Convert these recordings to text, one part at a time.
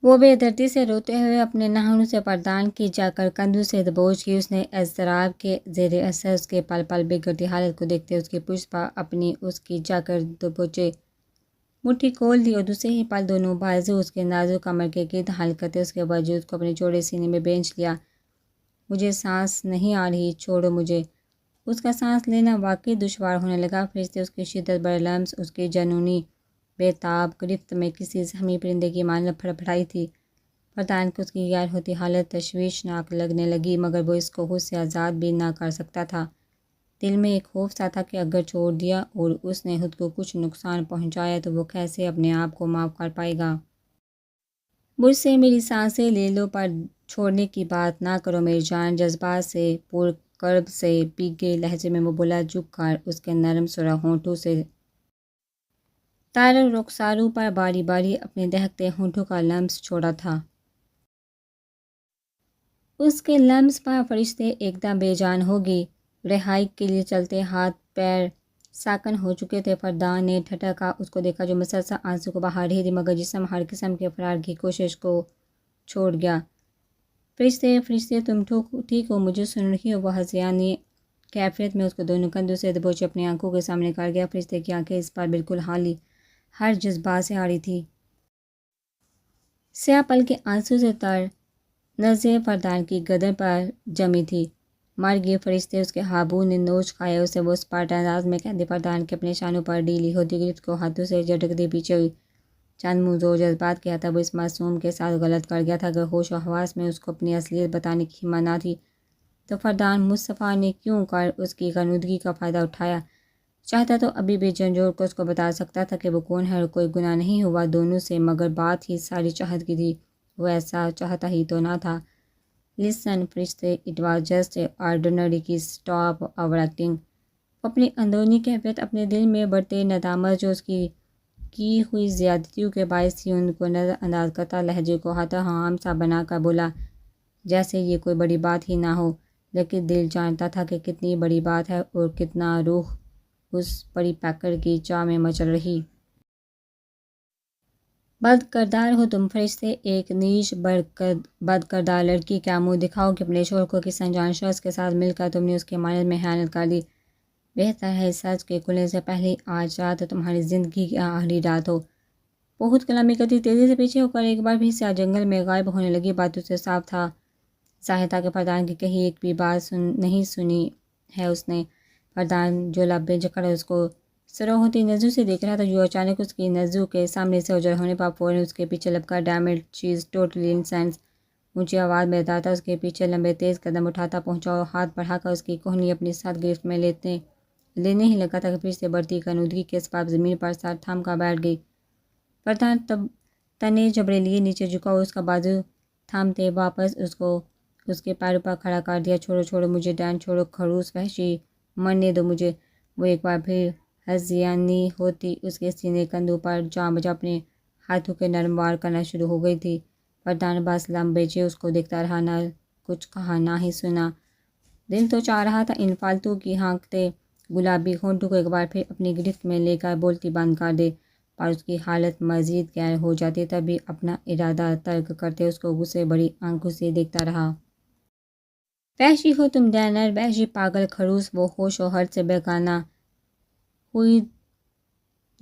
وہ بے دردی سے روتے ہوئے اپنے ناخنوں سے پردان کی جا کر کندھوں سے دبوچ کی۔ اس نے اضطراب کے زیر اثر اس کے پل پل بگڑتی حالت کو دیکھتے اس کی پشت پر اپنی اس کی جا کر دبوچے مٹھی کھول دی اور دوسرے ہی پل دونوں بازو اس کے نازک کمر کے گرد حلق کرتے اس کے وجود کو اپنے چوڑے سینے میں بینچ لیا۔ مجھے سانس نہیں آ رہی، چھوڑو مجھے۔ اس کا سانس لینا واقعی دشوار ہونے لگا۔ فرشتے اس کی شدت بڑے لمس اس کی جنونی بے تاب گرفت میں کسی زخمی پرندے کی مانند پھڑپھڑائی تھی۔ فردان کو اس کی غیر ہوتی حالت تشویشناک لگنے لگی، مگر وہ اس کو خود سے آزاد بھی نہ کر سکتا تھا۔ دل میں ایک خوف سا تھا کہ اگر چھوڑ دیا اور اس نے خود کو کچھ نقصان پہنچایا تو وہ کیسے اپنے آپ کو معاف کر پائے گا۔ مجھ سے میری سانسیں لے لو پر چھوڑنے کی بات نہ کرو میری جان، جذبات سے پر کرب سے بھیگے لہجے میں وہ بولا، جھک کر اس کے نرم سرخ ہونٹوں سے تر رخساروں پر باری باری اپنے دہکتے ہونٹوں کا لمس چھوڑا تھا۔ اس کے لمس پر فرشتے ایک دم بے جان ہو گئی۔ رہائی کے لیے چلتے ہاتھ پیر ساکن ہو چکے تھے۔ فردان نے ٹھٹکا اس کو دیکھا جو مسلسل آنسو کو بہا رہی تھی، مگر جسم ہر قسم کے فرار کی کوشش کو چھوڑ گیا۔ فرشتے فرشتے تم ٹھیک ہو، مجھے سن رہی ہو؟ وہ ہذیانی کیفیت میں اس کو دونوں کندھوں سے دبوچے اپنی آنکھوں کے سامنے کر گیا۔ فرشتے کی آنکھیں اس پر بالکل خالی ہر جذبات سے آ رہی تھی۔ سیاہ پل کے آنسو سے تر نظریں فردان کی گردن پر جمی تھی۔ مر گئے فرشتے، اس کے ہابو نے نوچ کھایا اسے۔ وہ سپاٹ انداز میں کہتے فردان کے اپنے شانوں پر ڈھیلی ہوتی گرفت کو ہاتھوں سے جھٹکتے پیچھے ہوئی۔ چند موزوں جذبات کے تب وہ اس معصوم کے ساتھ غلط کر گیا تھا۔ اگر ہوش و حواس میں اس کو اپنی اصلیت بتانے کی ہمت نہ تھی تو فردان مصطفیٰ نے کیوں کر اس کی غنودگی کا فائدہ اٹھایا؟ چاہتا تو ابھی بھی جھنجھوڑ کو اس کو بتا سکتا تھا کہ وہ کون ہے اور کوئی گناہ نہیں ہوا دونوں سے، مگر بات ہی ساری چاہت کی تھی۔ وہ ایسا چاہتا ہی تو نہ تھا۔ لسن فرشتے، it was just a ordinary کس، اسٹاپ اوور ایکٹنگ۔ وہ اپنی اندرونی کیفیت، اپنے دل میں بڑھتے ندامت جو اس کی ہوئی زیادتیوں کے باعث تھی، ان کو نظر انداز کرتا لہجے کو حتی عام سا بنا کر بولا، جیسے یہ کوئی بڑی بات ہی نہ ہو، لیکن دل جانتا تھا کہ کتنی بڑی بات ہے اور کتنا روح اس بڑی پیکر کی چاہ میں مچل رہی۔ بد کردار ہو تم فرشتے، ایک نیچ بد کردار لڑکی کا منہ دکھاؤ کہ اپنے شوہر کو کس انجان شخص کے ساتھ مل کر تم نے اس کے مانند میں خیانت کر دی۔ بہتر ہے سچ کے کھلنے سے پہلے آج رات تمہاری زندگی کی آخری رات ہو۔ بہت کلامی کرتی تیزی سے پیچھے ہو کر ایک بار پھر سیاہ جنگل میں غائب ہونے لگی۔ باتوں سے صاف تھا ظاہر تھا کہ فردان کی کہیں ایک بھی بات نہیں سنی ہے اس نے۔ فردان جو لبیں جکڑ اس کو سرخ ہوتی نظروں سے دیکھ رہا تھا، جو اچانک اس کی نظروں کے سامنے سے اوجھل ہونے پر فوراً اس کے پیچھے لپ کر ڈیمڈ چیز ٹوٹلی ان سینس اونچی آواز میں بتاتا اس کے پیچھے لمبے تیز قدم اٹھاتا پہنچا اور ہاتھ بڑھا کر اس کی کوہنی اپنی ساتھ گرفت میں لینے ہی لگا تھا کہ پھر سے بڑھتی غنودگی کے اسباب زمین پر سر تھام کر بیٹھ گئی۔ فردان تنے جبڑے لیے نیچے جھکا اور اس کا بازو تھامتے واپس اس کو اس کے پیروں پر کھڑا کر دیا۔ چھوڑو چھوڑو مجھے ڈین، چھوڑو خروس وحشی، مرنے دو مجھے۔ وہ ایک بار پھر ہذیانی ہوتی اس کے سینے کندھوں پر جا بجا اپنے ہاتھوں کے نرم وار کرنا شروع ہو گئی تھی۔ فردان بس لمبیچے اس کو دیکھتا رہا، نہ کچھ کہا نہ ہی سنا۔ دل تو چاہ رہا تھا ان فالتو کی ہانکتے گلابی ہونٹوں کو ایک بار پھر اپنی گرفت میں لے کر بولتی بند کر دے، پر اس کی حالت مزید گیر ہو جاتی۔ تبھی اپنا ارادہ ترک کرتے اس کو غصے بڑی آنکھوں سے دیکھتا رہا۔ وحشی ہو تم ڈینر، وحشی پاگل خروس۔ وہ ہوش و حرص سے بیگانہ ہوئی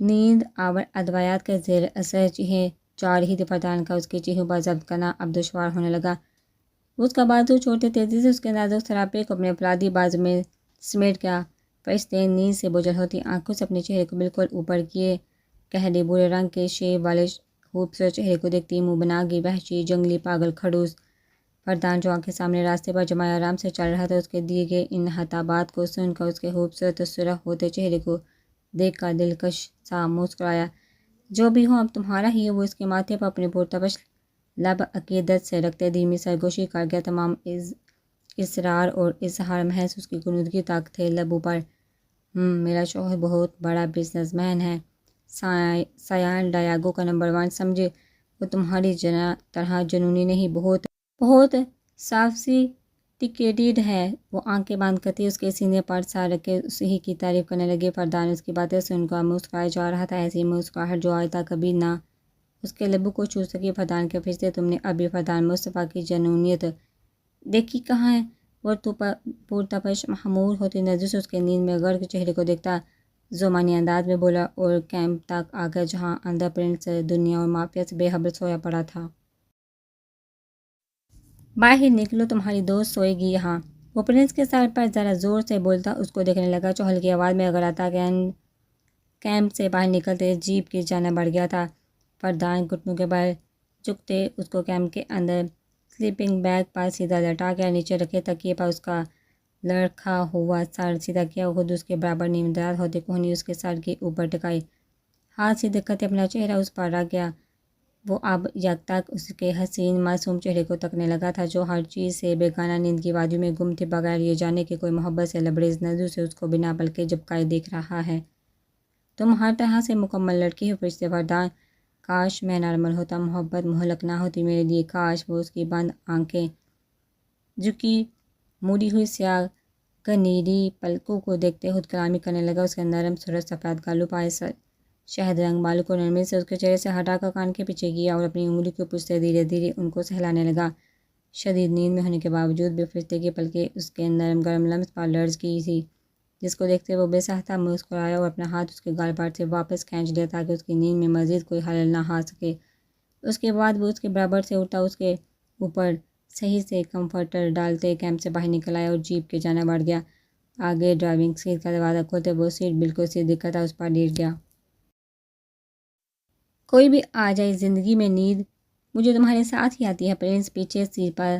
نیند آور ادویات کے زیر اثر چیخے جا رہی تھی۔ فردان کا اس کی چیخوں پر ضبط کرنا اب دشوار ہونے لگا۔ اس کا بازو چھوڑتے تیزی سے اس کے نازک سراپے کو اپنے فولادی بازو میں سمیٹ گیا۔ فرشتے نیند سے بوجھل ہوتی آنکھوں سے اپنے چہرے کو بالکل اوپر کیے گہرے بھورے رنگ کے شیب والے خوبصورت چہرے کو دیکھتی منہ بنا گئی، وحشی جنگلی پاگل خڑوس۔ فردان جو آنکھیں سامنے راستے پر جمائے آرام سے چل رہا تھا، اس کے دیے گئے ان خطابات کو سن کر اس کے خوبصورت سرخ ہوتے چہرے کو دیکھ کر دلکش سا مسکرایا۔ جو بھی ہو اب تمہارا ہی ہے۔ وہ اس کے ماتھے پر اپنے پرتپش لب عقیدت سے رکھتے دھیمی سرگوشی کر گیا۔ تمام اصرار اور اظہار محض اس کی غنودگی تک تھے لبوں پر۔ میرا شوہر بہت بڑا بزنس مین ہے، سان ڈیاگو کا نمبر 1، سمجھے؟ وہ تمہاری طرح جنونی نہیں، بہت سافسٹیکیٹڈ ہے۔ وہ آنکھیں بند کرتی اس کے سینے پر سر رکھ کے اسی کی تعریف کرنے لگی۔ فردان اس کی باتیں سن کر مسکرائے جا رہا تھا، ایسی مسکراہٹ جو آج تک کبھی نہ اس کے لبوں کو چو سکی فردان کے فرشتے، تم نے ابھی فردان مصطفیٰ کی جنونیت دیکھی کہاں ہے؟ اور تو پرتپش محمور ہوتی نظر سے اس کے نیند میں غرق چہرے کو دیکھتا زمانی انداز میں بولا، اور کیمپ تک آ گیا جہاں اندر پرنس دنیا اور مافیا سے بے خبر سویا پڑا تھا۔ باہر نکلو، تمہاری دوست سوئے گی یہاں۔ وہ پرنس کے سر پر ذرا زور سے بولتا، اس کو دیکھنے لگا جو ہلکی آواز میں اگراتا کیمپ سے باہر نکلتے جیپ کی جانب بڑھ گیا تھا۔ فردان گھٹنوں کے بل جھکتے اس کو کیمپ کے اندر سلیپنگ بیگ پر سیدھا لٹا کے نیچے رکھے تکیے پر اس کا لڑکھا ہوا سر سیدھا کیا، خود اس کے برابر نیمدار ہوتے کوہنی اس کے سر کے اوپر ٹکائی، ہاتھ سیدھے کرتے اپنا چہرہ اس پر رکھ گیا۔ وہ اب یک تک اس کے حسین معصوم چہرے کو تکنے لگا تھا جو ہر چیز سے بیگانہ نیند کی وادیوں میں گم تھی، بغیر یہ جانے کہ کوئی محبت سے لبریز نظروں سے اس کو بنا پلکے جھپکائے دیکھ رہا ہے۔ تم ہر طرح سے مکمل لڑکی ہو فرشتے فردان، کاش میں نارمل ہوتا، محبت مہلک نہ ہوتی میرے لیے، کاش۔ وہ اس کی بند آنکھیں جھکی موڑی ہوئی سیاہ گنیری پلکوں کو دیکھتے خود کلامی کرنے لگا۔ اس کے نرم سرخ سفید گالوں پائے شہد رنگ بالوں کو نرمی سے اس کے چہرے سے ہٹا کر کان کے پیچھے کیا اور اپنی انگلی کے اوپر سے دھیرے دھیرے ان کو سہلانے لگا۔ شدید نیند میں ہونے کے باوجود بھی فرشتے کی پلکیں اس کے نرم گرم لمس پر لرز کی تھی، جس کو دیکھتے وہ بے ساختہ مسکرایا اور اپنا ہاتھ اس کے گال پر سے واپس کھینچ لیا تاکہ اس کی نیند میں مزید کوئی خلل نہ آ سکے۔ اس کے بعد وہ اس کے برابر سے اٹھا، اس کے اوپر صحیح سے کمفرٹر ڈالتے کیمپ سے باہر نکل آیا اور جیپ کی جانب بڑھ گیا۔ آگے ڈرائیونگ سیٹ کا دروازہ کھولتے وہ سیٹ بالکل سیدھی کرتا اس پر لیٹ گیا۔ کوئی بھی آ جائے زندگی میں نیند مجھے تمہارے ساتھ ہی آتی ہے۔ پرنس پیچھے سیٹ پر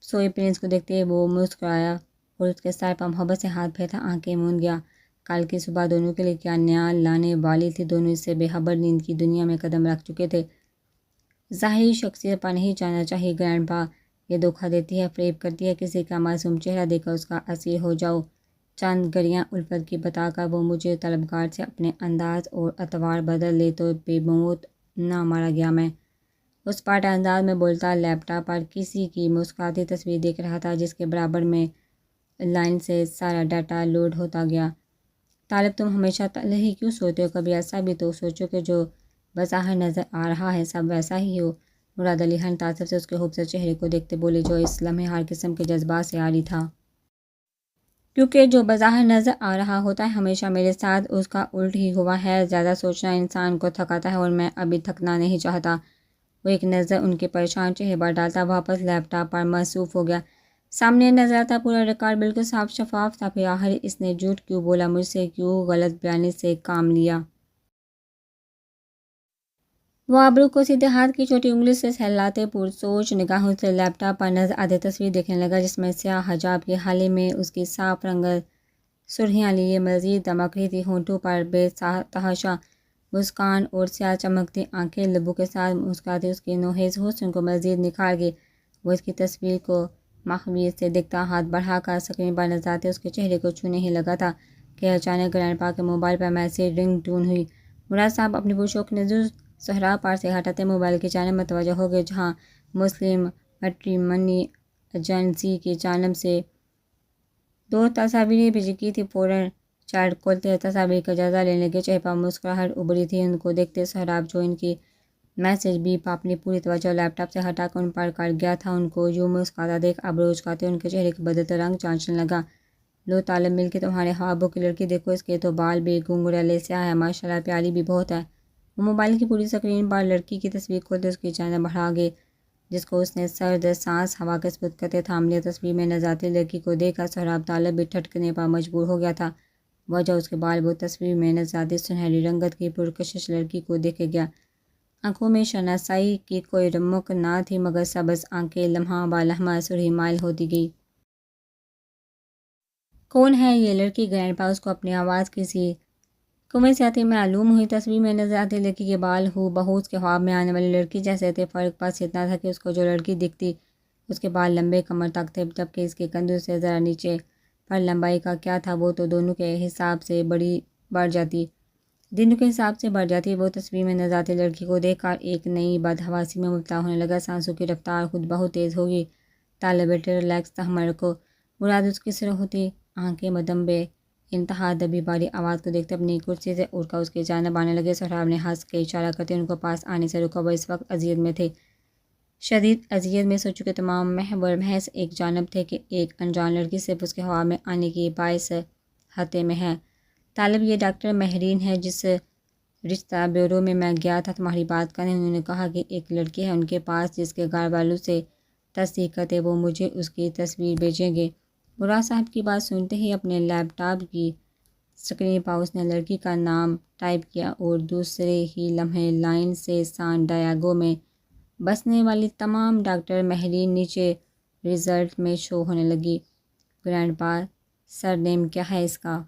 سوئے پرنس کو دیکھتے وہ مسکرایا اور اس کے سر پر محبت سے ہاتھ پھیرتا آنکھیں موند گیا۔ کل کی صبح دونوں کے لیے کیا نیا لانے والی تھی، دونوں اس سے بے خبر نیند کی دنیا میں قدم رکھ چکے تھے۔ ظاہری شخصیت پر نہیں جانا چاہیے گرینڈپا، یہ دھوکہ دیتی ہے، فریب کرتی ہے، کسی کا معصوم چہرہ دیکھ کر اس کا اسیر ہو جاؤ، چند گھڑیاں الفت کی بتا کر وہ مجھے طلبگار سے اپنے انداز اور اطوار بدل لے تو بے موت نہ مارا گیا میں۔ اس پاٹ انداز میں بولتا لیپ ٹاپ پر کسی کی مسکراتی تصویر دیکھ رہا تھا جس کے برابر میں لائن سے سارا ڈیٹا لوڈ ہوتا گیا۔ طالب تم ہمیشہ تلے ہی کیوں سوتے ہو؟ کبھی ایسا بھی تو سوچو کہ جو بظاہر نظر آ رہا ہے سب ویسا ہی ہو۔ مراد علی خان تعصب سے اس کے خوبصورت چہرے کو دیکھتے بولے جو اس لمحے ہر قسم کے جذبات سے عاری تھا۔ کیونکہ جو بظاہر نظر آ رہا ہوتا ہے ہمیشہ میرے ساتھ اس کا الٹ ہی ہوا ہے۔ زیادہ سوچنا انسان کو تھکاتا ہے اور میں ابھی تھکنا نہیں چاہتا۔ وہ ایک نظر ان کے پریشان چہرے پر ڈالتا واپس لیپ ٹاپ پر مصروف ہو گیا۔ سامنے نظر آتا پورا ریکارڈ بالکل صاف شفاف تھا۔ پھر آخر اس نے جھوٹ کیوں بولا، مجھ سے کیوں غلط بیانی سے کام لیا؟ وہ ابرو کو سیدھے ہاتھ کی چھوٹی انگلی سے سہلاتے پرسوچ نگاہوں سے لیپ ٹاپ پر نظر آتی تصویر دیکھنے لگا جس میں سیاہ حجاب کے حالے میں اس کی صاف رنگت سرخیاں لیے مزید دمک رہی تھی، ہونٹوں پر بے تحاشا مسکان اور سیاہ چمکتی آنکھیں لبوں کے ساتھ مسکراتی اس کی نوحیز حسن کو مزید نکھار گئی۔ وہ اس کی تصویر کو محویت سے دیکھتا، ہاتھ بڑھا کر اسکرین پر نظر آتے اس کے چہرے کو چھونے ہی لگا تھا کہ اچانک گرینڈپا کے موبائل پر میسیج رنگ ٹون ہوئی۔ مراد صاحب اپنی پرشوق نظر صحرا پار سے ہٹاتے موبائل کی جانب متوجہ ہو گئے جہاں مسلم میٹریمنی ایجنسی کی جانب سے 2 تصاویریں بھیجی گئی تھی۔ فوراً چیٹ کھولتے تصاویر کا جائزہ لینے لگے، چہرے پر مسکراہٹ ابھری تھی۔ ان کو دیکھتے سہراب جو ان کی میسیج بیپ اپنی پوری توجہ لیپ ٹاپ سے ہٹا کر ان پر کر گیا تھا، ان کو یوں مسکراتا دیکھ ابرو اچکاتے ان کے چہرے کے بدلتے رنگ جانچنے لگا۔ لو طالب مل کے تمہارے خوابوں کی لڑکی دیکھو، اس کے تو بال بھی گھنگریلے سیاہ ہے، ماشاءاللہ پیاری بھی بہت ہے۔ وہ موبائل کی پوری اسکرین پر لڑکی کی تصویر کھولتے اس کی جانب بڑھا گئے جس کو اس نے سرد سانس ہوا کے سپرد کرتے تھام لیا۔ تصویر میں نظر آتی لڑکی کو دیکھ کر سہراب طالب بھی ٹھٹکنے پر مجبور ہو گیا تھا، وجہ اس کے بال۔ وہ تصویر میں نظر آتی سنہری رنگت کی پرکشش لڑکی کو دیکھے گیا، آنکھوں میں شناسائی کی کوئی رمق نہ تھی مگر سبز آنکھیں لمحہ بہ لمحہ سرخی مائل ہوتی گئی۔ کون ہے یہ لڑکی؟ گرینڈپا اس کو اپنی آواز کسی کنویں سے آتی معلوم ہوئی۔ تصویر میں نظر آتی لڑکی کے بال ہو بہو اس کے خواب میں آنے والی لڑکی جیسے تھے، فرق بس اتنا تھا کہ اس کو جو لڑکی دکھتی اس کے بال لمبے کمر تک تھے جبکہ اس کے کندھوں سے ذرا نیچے پر لمبائی کا کیا تھا وہ تو دونوں کے حساب سے بڑھ جاتی، دنوں کے حساب سے بڑھ جاتی۔ وہ تصویر میں نظر آتی لڑکی کو دیکھ کر ایک نئی بدحواسی میں مبتلا ہونے لگا، سانسوں کی رفتار خود بہت تیز ہوگی۔ طالب بیٹے ریلیکس تحمل رکھو۔ مراد اس کی سرخ ہوتی آنکھیں مدمبے انتہا دبی باری آواز کو دیکھتے اپنی کرسی سے اٹھ کر اس کی جانب آنے لگے۔ سہراب نے ہنس کے اشارہ کرتے ان کو پاس آنے سے روکا۔ وہ اس وقت اذیت میں تھے، شدید اذیت میں۔ سو چکے تمام محو اور محض ایک جانب تھے کہ ایک انجان لڑکی صرف اس کے ہوا میں آنے کی باعث حتے میں ہے۔ طالب یہ ڈاکٹر مہرین ہے جس رشتہ بیورو میں گیا تھا تمہاری بات کرنے۔ انہوں نے کہا کہ ایک لڑکی ہے ان کے پاس جس کے گھر والوں سے تصدیق کرتے وہ مجھے اس کی تصویر بھیجیں گے۔ مراد صاحب کی بات سنتے ہی اپنے لیپ ٹاپ کی اسکرین پر اس نے لڑکی کا نام ٹائپ کیا اور دوسرے ہی لمحے لائن سے سان ڈیاگو میں بسنے والی تمام ڈاکٹر مہرین نیچے رزلٹ میں شو ہونے لگی۔ گرینڈ پا سر نیم کیا ہے اس کا؟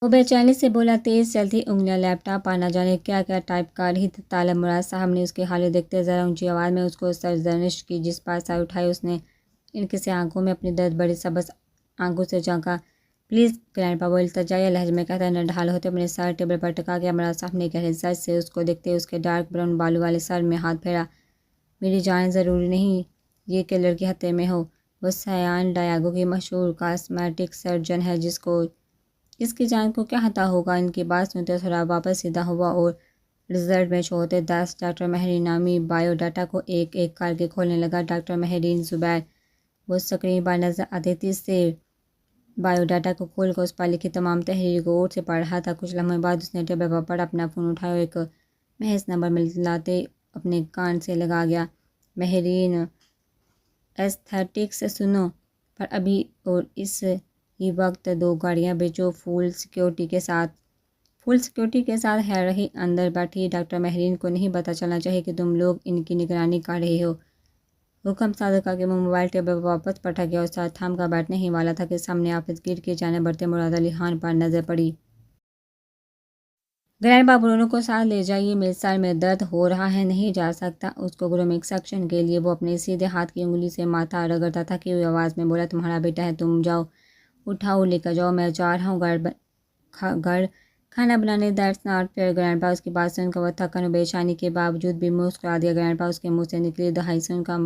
وہ بے چینی سے بولا، تیز چلتی انگلیاں لیپ ٹاپ پر نہ جانے کیا کیا ٹائپ کر رہی تھی۔ طالب مراد صاحب نے اس کی حالت دیکھتے ذرا اونچی آواز میں اس کو سرزنش کی۔ جس پر سر اٹھائے اس نے ان کی سی آنکھوں میں اپنی درد بڑی سبز آنکھوں سے جھانکا۔ پلیز گرینڈ پا، وہ التجائیہ لہجے میں کہتا نڈھال ہوتے اپنے سر ٹیبل پر ٹکا کے مراد صاحب نے گہرے سر سے اس کو دیکھتے اس کے ڈارک براؤن بالوں والے سر میں ہاتھ پھیرا۔ میری جان، ضروری نہیں یہ کہ لڑکی خطے میں ہو۔ وہ سیان ڈیاگو کی مشہور کاسمیٹک سرجن ہے جس کو اس کی جان کو کیا خطا ہوگا۔ ان کی بات سنتے سہراب واپس سیدھا ہوا اور رزلٹ میں شو ہوتے 10 ڈاکٹر مہرین نامی بائیو ڈاٹا کو ایک ایک کر کے کھولنے لگا۔ ڈاکٹر مہرین زبیر، وہ اسکرین پر نظر آتے تیز سے بائیو ڈاٹا کو کھول کر اس پر لکھی تمام تحریر کو غور سے پڑھ رہا تھا۔ کچھ لمحے بعد اس نے ٹیبل پر پڑا اپنا فون اٹھایا اور ایک محض نمبر ملاتے اپنے کان سے لگا گیا۔ مہرین ایستھیٹکس، سنو، پر ابھی اور اس ہی وقت 2 گاڑیاں بھیجو فل سیکیورٹی کے ساتھ ہے رہی اندر بیٹھی ڈاکٹر مہرین کو نہیں پتہ چلنا چاہیے کہ تم لوگ ان کی نگرانی کر رہے ہو۔ حکم صادر کر کے وہ موبائل ٹیبل پر واپس پٹک گیا اور سر تھام کر بیٹھنے ہی والا تھا کہ سامنے آفس گیٹ کی جانب بڑھتے مراد علی خان پر نظر پڑی۔ گرینڈ پا، برونو کو ساتھ لے جائیے، میرے سر میں درد ہو رہا ہے، نہیں جا سکتا۔ اس کو گرومنگ سیکشن کے لیے وہ اپنے سیدھے ہاتھ کی انگلی سے ماتھا رگڑتا تھا کہ آواز میں بولا، تمہارا بیٹا ہے، تم جاؤ، اٹھاؤ، لے کر جاؤ، میں جا رہا ہوں گھر کھانا بنانے۔ دیٹس ناٹ فیئر گرینڈ پا۔ اس کی بات سن کر وہ تھکن و بے چینی کے باوجود بھی مسکرا دیا۔ گرینڈ پا اس کے منہ سے نکلی دہائی سن کر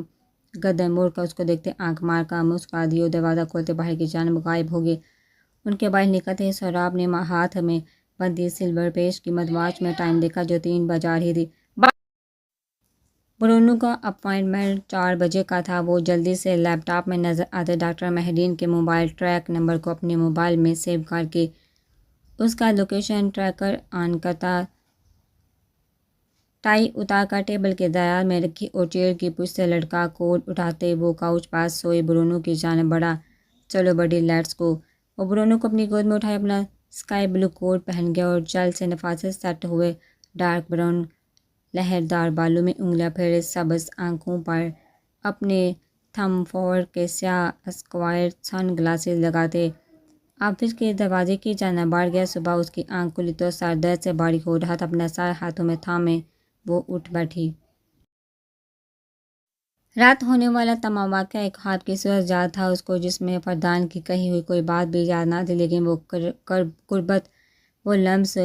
گردن موڑ کر اس کو دیکھتے آنکھ مار کر مسکرا دی اور دروازہ کھولتے باہر کی جانب غائب ہو گئے۔ ان کے باہر نکلتے ہی سہراب نے ہاتھ میں بندھی سلور پیش قیمت واچ میں ٹائم دیکھا جو 3 بجا رہی تھی۔ برونو کا اپائنٹمنٹ 4 بجے کا تھا۔ وہ جلدی سے لیپ ٹاپ میں نظر آتے ڈاکٹر مہرین کے موبائل ٹریک نمبر کو اپنے موبائل میں سیو کر کے اس کا لوکیشن ٹریکر آن کرتا، ٹائی اتار کر ٹیبل کے درمیان میں رکھی اور چیئر کی پشت سے لٹکا کوٹ اٹھاتے وہ کاؤچ پر سوئے برونو کی جانب بڑھا۔ چلو بڈی، لیٹس گو۔ وہ برونو کو اپنی گود میں اٹھائے اپنا اسکائی بلو کوٹ پہن گیا اور جل سے نفاست سیٹ ہوئے ڈارک براؤن لہردار بالوں میں انگلیاں پھیرے سبز آنکھوں پر اپنے تھم فور کے سیاہ اسکوائر سن گلاسز لگاتے آفس کے دروازے کی جانب بڑھ گیا۔ صبح اس کی آنکھ کھلی تو سر درد سے باریک ہو رہا تھا۔ اپنا سر ہاتھوں میں تھامے وہ اٹھ بیٹھی۔ رات ہونے والا تمام واقعہ ایک خواب کی صورت یاد تھا اس کو جس میں فردان کی کہی ہوئی کوئی بات بھی یاد نہ تھی، لیکن وہ قربت، وہ لمس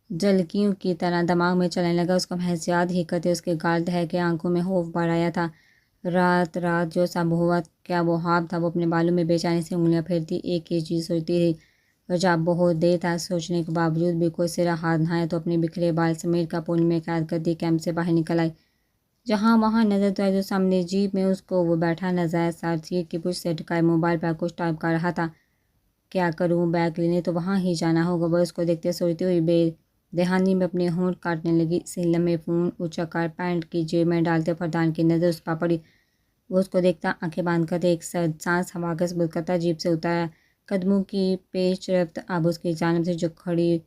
جھلکیوں کی طرح دماغ میں چلنے لگا۔ اس کو محض یاد ہی کرتے اس کے گال دہر کے آنکھوں میں خوف بھر آیا تھا۔ رات جو سب ہوا کیا وہ خواب تھا؟ وہ اپنے بالوں میں بے چینی سے انگلیاں پھیرتی ایک ہی چیز سوچتی رہی اور جب بہت دیر تک سوچنے کے باوجود بھی کوئی سرا ہاتھ نہ آیا تو اپنے بکھرے بال سمیٹ کر پول میں قید کرتی کیمپ سے باہر نکل آئی۔ جہاں وہاں نظر دوڑائی تو سامنے جیپ میں اس کو وہ بیٹھا نظر آیا، سر سیٹ کی پشت سے ٹکائے موبائل پر کچھ ٹائپ کر رہا تھا۔ کیا کروں، بیگ لینے تو وہاں ہی جانا ہوگا۔ وہ اس کو دیکھتے سوچتی ہوئی بے دہانی میں اپنے ہونٹ کاٹنے لگی۔ اسی لمحے فون اچک کر پینٹ کی جیب میں ڈالتے فردان کی نظر اس پر پڑی۔ وہ اس کو دیکھتا آنکھیں باندھ کرتے ایک سرد سانس ہوا کا ثبوت کرتا جیپ سے اترا۔ قدموں کی پیش رفت اب اس کی جانب سے جو کھڑی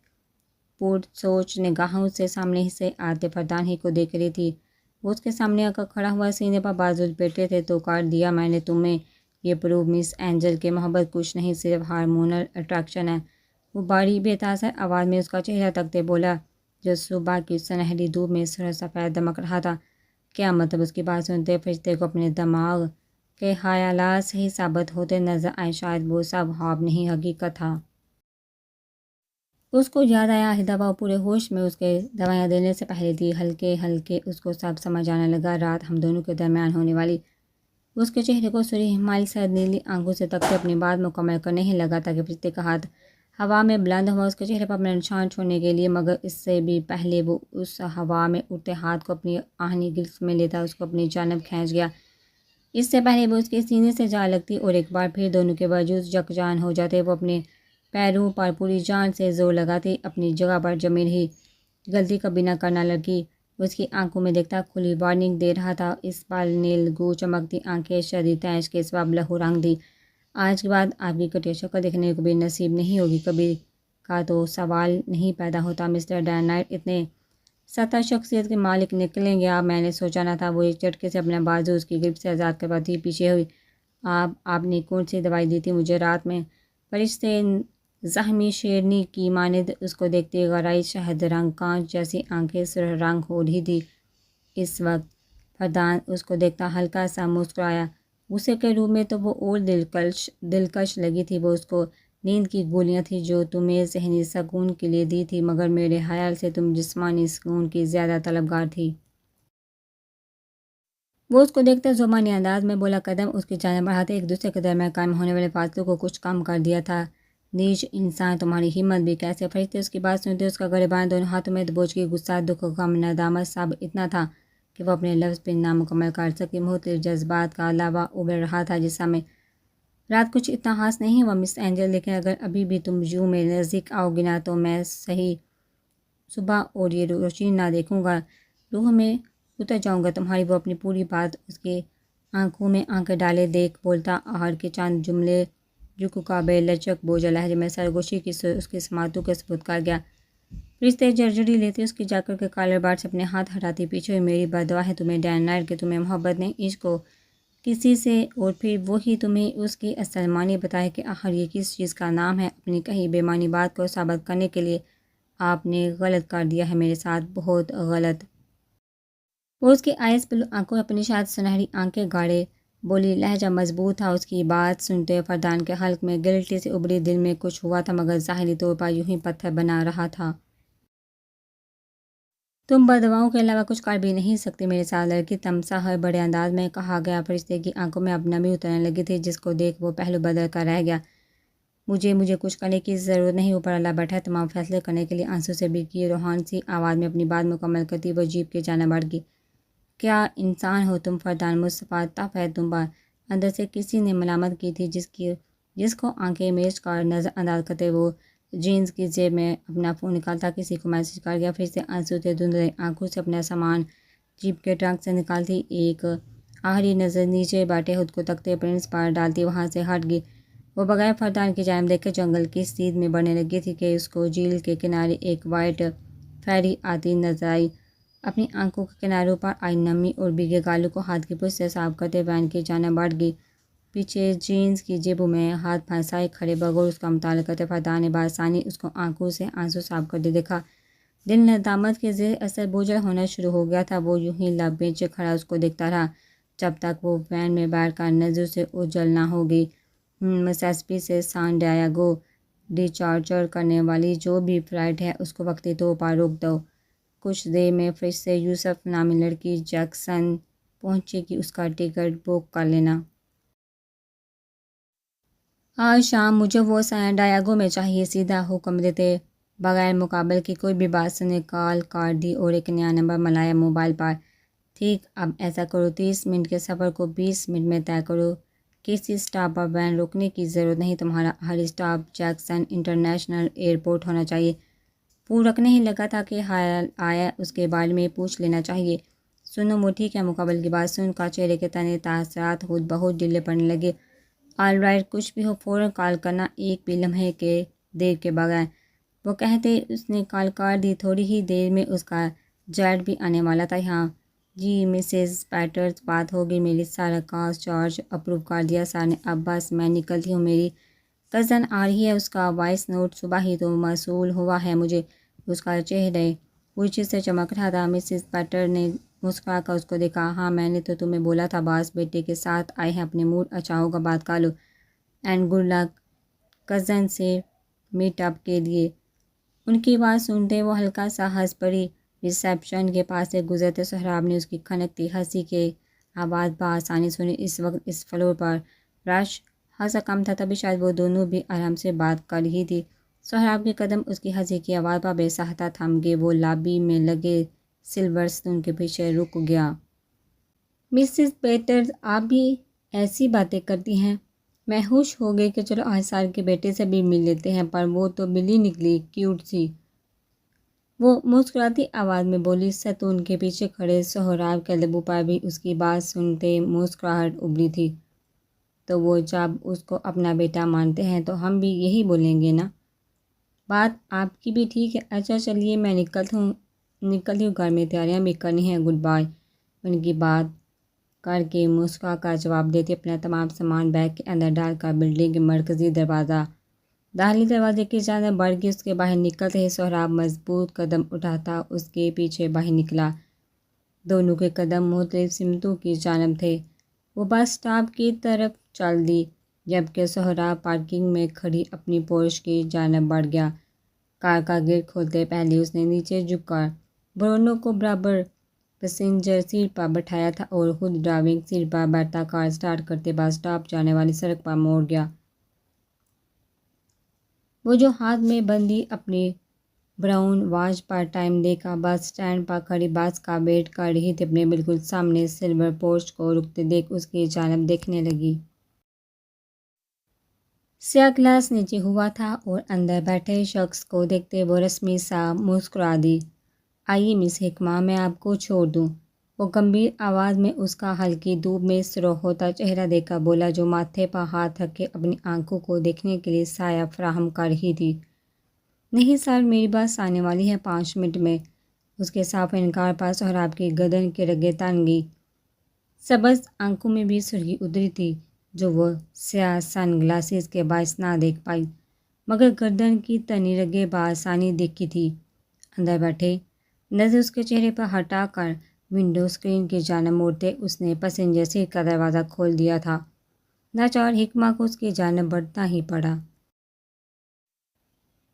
پرسوچ نگاہوں سے سامنے سے آتے فردان ہی کو دیکھ رہی تھی، وہ اس کے سامنے آ کر کھڑا ہوا، سینے پر بازو لپیٹے تھے۔ تو کر دیا میں نے تمہیں یہ پروو مس اینجل کہ محبت کچھ نہیں صرف ہارمونل اٹریکشن ہے۔ وہ باری بے تاثر آواز میں اس کا چہرہ تکتے بولا جو صبح کی سنہری دھوپ میں سفید دمک رہا تھا۔ کیا مطلب؟ اس کی بات سنتے فرشتے کو اپنے دماغ کے خیالات صحیح ثابت ہوتے نظر آئے، شاید وہ سب خواب نہیں حقیقت تھا۔ اس کو یاد آیا آہستہ وہ پورے ہوش میں اس کے دوائیاں دینے سے پہلے تھی۔ ہلکے ہلکے اس کو سب سمجھ آنے لگا۔ رات ہم دونوں کے درمیان ہونے والی اس کے چہرے کو سری ہمالی سرد نیلی آنکھوں سے تکتے اپنی بات مکمل کرنے ہی لگا تھا کہ فرشتے کا ہاتھ ہوا میں بلند ہوا اس کے چہرے پر اپنا نشان چھوڑنے کے لیے، مگر اس سے بھی پہلے وہ اس ہوا میں اٹھتے ہاتھ کو اپنی آہنی گرفت میں لیتا اس کو اپنی جانب کھینچ گیا۔ اس سے پہلے وہ اس کے سینے سے جا لگتی اور ایک بار پھر دونوں کے وجود یکجان ہو جاتے۔ وہ اپنے پیروں پر پوری جان سے زور لگاتی اپنی جگہ پر جمی رہی۔ غلطی کبھی نہ کرنا لڑکی، اس کی آنکھوں میں دیکھتا کھلی وارننگ دے رہا تھا۔ اس پل نیل گو چمکتی آنکھیں شدید تیش کے سبب لہو رنگ تھی۔ آج کے بعد آپ کی کٹیا شکل دیکھنے کو بھی نصیب نہیں ہوگی، کبھی کا تو سوال نہیں پیدا ہوتا۔ مسٹر ڈے نائٹ اتنے سطح شخصیت کے مالک نکلیں گے میں نے سوچا نہ تھا۔ وہ ایک جھٹکے سے اپنا بازو اس کی گرفت سے آزاد کرواتی پیچھے ہوئی۔ آپ نے کون سی دوائی دی تھی مجھے رات میں؟ فرشتے زخمی شیرنی کی مانند اس کو دیکھتے غرائی شہد رنگ کانچ جیسی آنکھیں سرخ رنگ ہو رہی تھی۔ اس وقت فردان اس کو دیکھتا ہلکا سا مسکرایا۔ غصے کے روپ میں تو وہ اور دلکش لگی تھی۔ وہ اس کو نیند کی گولیاں تھیں جو تمہیں ذہنی سکون کے لیے دی تھی، مگر میرے خیال سے تم جسمانی سکون کی زیادہ طلبگار تھی۔ وہ اس کو دیکھتے زبانی انداز میں بولا۔ قدم اس کی جانب بڑھاتے ایک دوسرے کے درمیان قائم ہونے والے فاصلے کو کچھ کم کر دیا تھا۔ نیچ انسان، تمہاری ہمت بھی کیسے؟ فرشتے اس کی بات سنتے اس کا گریبان دونوں ہاتھوں میں دبوچ کے غصہ، دکھ، غم، ندامت سب اتنا تھا کہ وہ اپنے لفظ بھی نامکمل کر سکی۔ مختلف جذبات کا لاوا ابل رہا تھا جسم میں۔ رات کچھ اتنا خاص نہیں ہوا مس اینجل، لیکن اگر ابھی بھی تم یوں میرے نزدیک آؤ گی نا تو میں صحیح صبح اور یہ روشنی نہ دیکھوں گا، روح میں اتر جاؤں گا تمہاری۔ وہ اپنی پوری بات اس کے آنکھوں میں آنکھیں ڈالے دیکھ بولتا، آہر کے چند جملے جھکو کا بے لچک بوجھل لہجے میں سرگوشی کی اس کی سماعتوں کے ثبوت کر گیا۔ فرشتے جھرجھری لیتے اس کی جاکر کے کالر بار سے اپنے ہاتھ ہٹاتی پیچھے ہوئی۔ میری بد دعا ہے تمہیں ڈے نائٹ کہ تمہیں محبت نہیں عشق ہو کسی سے، اور پھر وہی تمہیں اس کی اصل معنی بتائے کہ آخر یہ کس چیز کا نام ہے۔ اپنی کہی بے معنی بات کو ثابت کرنے کے لیے آپ نے غلط کر دیا ہے میرے ساتھ، بہت غلط۔ وہ اس کی آئس بلو آنکھوں اپنی شاید سنہری آنکھیں گاڑے بولی، لہجہ مضبوط تھا۔ اس کی بات سنتے فردان کے حلق میں گلٹی سے ابری، دل میں کچھ ہوا تھا مگر ظاہری طور پر یوں ہی پتھر بنا رہا تھا۔ تم بددعاؤں کے علاوہ کچھ کر بھی نہیں سکتی میرے ساتھ لڑکی، تمسا ہے بڑے انداز میں کہا گیا۔ فرشتے کی آنکھوں میں اب نمی اترنے لگی تھی جس کو دیکھ وہ پہلو بدل کر رہ گیا۔ مجھے کچھ کرنے کی ضرورت نہیں، اوپر اللہ بیٹھا ہے تمام فیصلے کرنے کے لیے۔ آنسو سے بھیگی روحان سی آواز میں اپنی بات مکمل کرتی وہ جیپ کے جانب بڑھ گئی۔ کیا انسان ہو تم فردان، مصطفیٰ تف ہے تم پر۔ اندر سے کسی نے ملامت کی تھی جس کو آنکھیں میچ کر نظر انداز کرتے وہ جینز کی جیب میں اپنا فون نکالتا کسی کو میسج کر گیا۔ پھر سے آنسو سے دھندلے آنکھوں سے اپنا سامان جیپ کے ٹرنک سے نکالتی ایک آخری نظر نیچے بیٹھے خود کو تکتے پرنس پر ڈالتی وہاں سے ہٹ گئی۔ وہ بغیر فردان کی جانب دیکھے جنگل کی سیدھ میں بڑھنے لگی تھی کہ اس کو جھیل کے کنارے ایک وائٹ فیری آتی نظر آئی۔ اپنی آنکھوں کے کناروں پر آئی نمی اور بھیگے گالوں کو ہاتھ کی پشت سے صاف کرتے وین کی جانب بڑھ گئی۔ پیچھے جینز کی جیبوں میں ہاتھ پھنسائے کھڑے بغور اس کا مطالعہ کرتے فردان نے بآسانی اس کو آنکھوں سے آنسو صاف کرتے دیکھا۔ دل ندامت کے زیر اثر بوجھل ہونا شروع ہو گیا تھا۔ وہ یوں ہی لب بیچے کھڑا اس کو دیکھتا رہا جب تک وہ وین میں بیٹھ کر نظروں سے اوجھل نہ ہو گئی۔ مسیسپی سے سان ڈیاگو ڈیچارچر کرنے والی جو بھی فلائٹ ہے اس کو وقتی طور پر روک دو۔ کچھ دیر میں فرشتے یوسف نامی لڑکی جیکسن پہنچے گی، اس کا ٹکٹ بک کر لینا۔ آج شام مجھے وہ سان ڈیاگو میں چاہیے، سیدھا حکم دیتے بغیر مقابل کی کوئی بھی بات سنے کال کر دی اور ایک نیا نمبر ملایا موبائل پر۔ ٹھیک، اب ایسا کرو، 30 منٹ کے سفر کو 20 منٹ میں طے کرو۔ کسی سٹاپ پر وین روکنے کی ضرورت نہیں، تمہارا ہر سٹاپ جیکسن انٹرنیشنل ایئرپورٹ ہونا چاہیے۔ وہ رکھنے ہی لگا تھا کہ خیال آیا اس کے بارے میں پوچھ لینا چاہیے۔ سنو وہ ٹھیک ہے، مقابل کی بات سن کر چہرے کے تنے تاثرات خود بہت ڈھیلے پڑنے لگے۔ آل رائٹ، کچھ بھی ہو فوراً کال کرنا، ایک بھی لمحے کے دیر کے بغیر۔ وہ کہتے اس نے کال کر دی۔ تھوڑی ہی دیر میں اس کا جیٹ بھی آنے والا تھا۔ ہاں جی مسز پیٹرز، بات ہوگی، میری سارا کاسٹ چارج اپروو کر دیا سر نے۔ اب بس میں نکلتی ہوں، میری کزن آ رہی ہے، اس کا وائس نوٹ صبح ہی تو موصول ہوا ہے مجھے۔ اس کا چہرہ خوشی سے چمک رہا تھا۔ مسز پیٹر نے مسکرا کر اس کو دیکھا۔ ہاں میں نے تو تمہیں بولا تھا باس بیٹے کے ساتھ آئے ہیں، اپنے موڈ اچھا ہوگا بات کر لو، اینڈ گڈ لک کزن سے میٹ اپ کے لیے۔ ان کی بات سنتے وہ ہلکا سا ہنس پڑی۔ ریسیپشن کے پاس سے گزرتے سہراب نے اس کی کھنکتی ہنسی کے آواز بآسانی سنی۔ اس وقت اس فلور پر رش خاصا کم تھا، تبھی شاید وہ دونوں بھی آرام سے بات کر رہی تھی۔ سہراب کے قدم اس کی ہنسی کی آواز پر بے ساختہ تھم گئے۔ وہ لابی میں لگے سلور ستون کے پیچھے رک گیا۔ مسز پیٹرز، آپ بھی ایسی باتیں کرتی ہیں؟ میں خوش ہو گئی کہ چلو آج سال کے بیٹے سے بھی مل لیتے ہیں، پر وہ تو بلی نکلی، کیوٹ سی۔ وہ مسکراتی آواز میں بولی۔ ستون کے پیچھے کھڑے سہراب کے لبوں پر بھی اس کی بات سنتے مسکراہٹ ابلی تھی۔ تو وہ جب اس کو اپنا بیٹا مانتے ہیں تو ہم بھی یہی بولیں گے نا؟ بات آپ کی بھی ٹھیک ہے۔ اچھا چلیے میں نکلتی ہوں، گھر میں تیاریاں بھی کرنی ہیں، گڈ بائے۔ ان کی بات کر کے مسکرا کر جواب دیتی اپنا تمام سامان بیگ کے اندر ڈال کر بلڈنگ کے مرکزی داخلی دروازے کی جانب بڑھ گئی۔ اس کے باہر نکلتے ہی سہراب مضبوط قدم اٹھاتا اس کے پیچھے باہر نکلا۔ دونوں کے قدم مختلف سمتوں کی جانب تھے۔ وہ بس اسٹاپ کی طرف چل دی، جبکہ سہراب پارکنگ میں کھڑی اپنی پورش کی جانب بڑھ گیا۔ کار کا گیٹ کھولتے پہلے اس نے نیچے جھک کر برونو کو برابر پیسنجر سیٹ پر بٹھایا تھا اور خود ڈرائیونگ سیٹ پر بیٹھا کار سٹارٹ کرتے بس اسٹاپ جانے والی سڑک پر موڑ گیا۔ وہ جو ہاتھ میں بندھی اپنی براؤن واچ پر ٹائم دیکھ بس اسٹینڈ پر کھڑی بس کا ویٹ کر رہی تھی، اپنے بالکل سامنے سلور پورش کو رکتے دیکھ اس کی جانب دیکھنے لگی۔ سیاہ گلاس نیچے ہوا تھا اور اندر بیٹھے شخص کو دیکھتے وہ رسمی سا مسکرا دی۔ آئیے مس حکمہ، میں آپ کو چھوڑ دوں۔ وہ گمبھیر آواز میں اس کا ہلکی دھوپ میں سرخ ہوتا چہرہ دیکھ کر بولا، جو ماتھے پر ہاتھ رکھے اپنی آنکھوں کو دیکھنے کے لیے سایہ فراہم کر رہی تھی۔ نہیں سر، میری بس آنے والی ہے 5 منٹ میں۔ اس کے صاف انکار پر سہراب کی گردن کی رگیں تن گئی۔ سبز آنکھوں میں بھی سرخی اتری تھی جو وہ سیاہ سن گلاسز کے باعث نہ دیکھ پائی، مگر گردن کی تنی رگیں بآسانی دکھی تھی۔ اندر بیٹھے نظر اس کے چہرے پر ہٹا کر ونڈو اسکرین کی جانب موڑتے اس نے پیسنجر سیٹ کا دروازہ کھول دیا تھا۔ لاچار حکمہ کو اس کی جانب بڑھنا ہی پڑا۔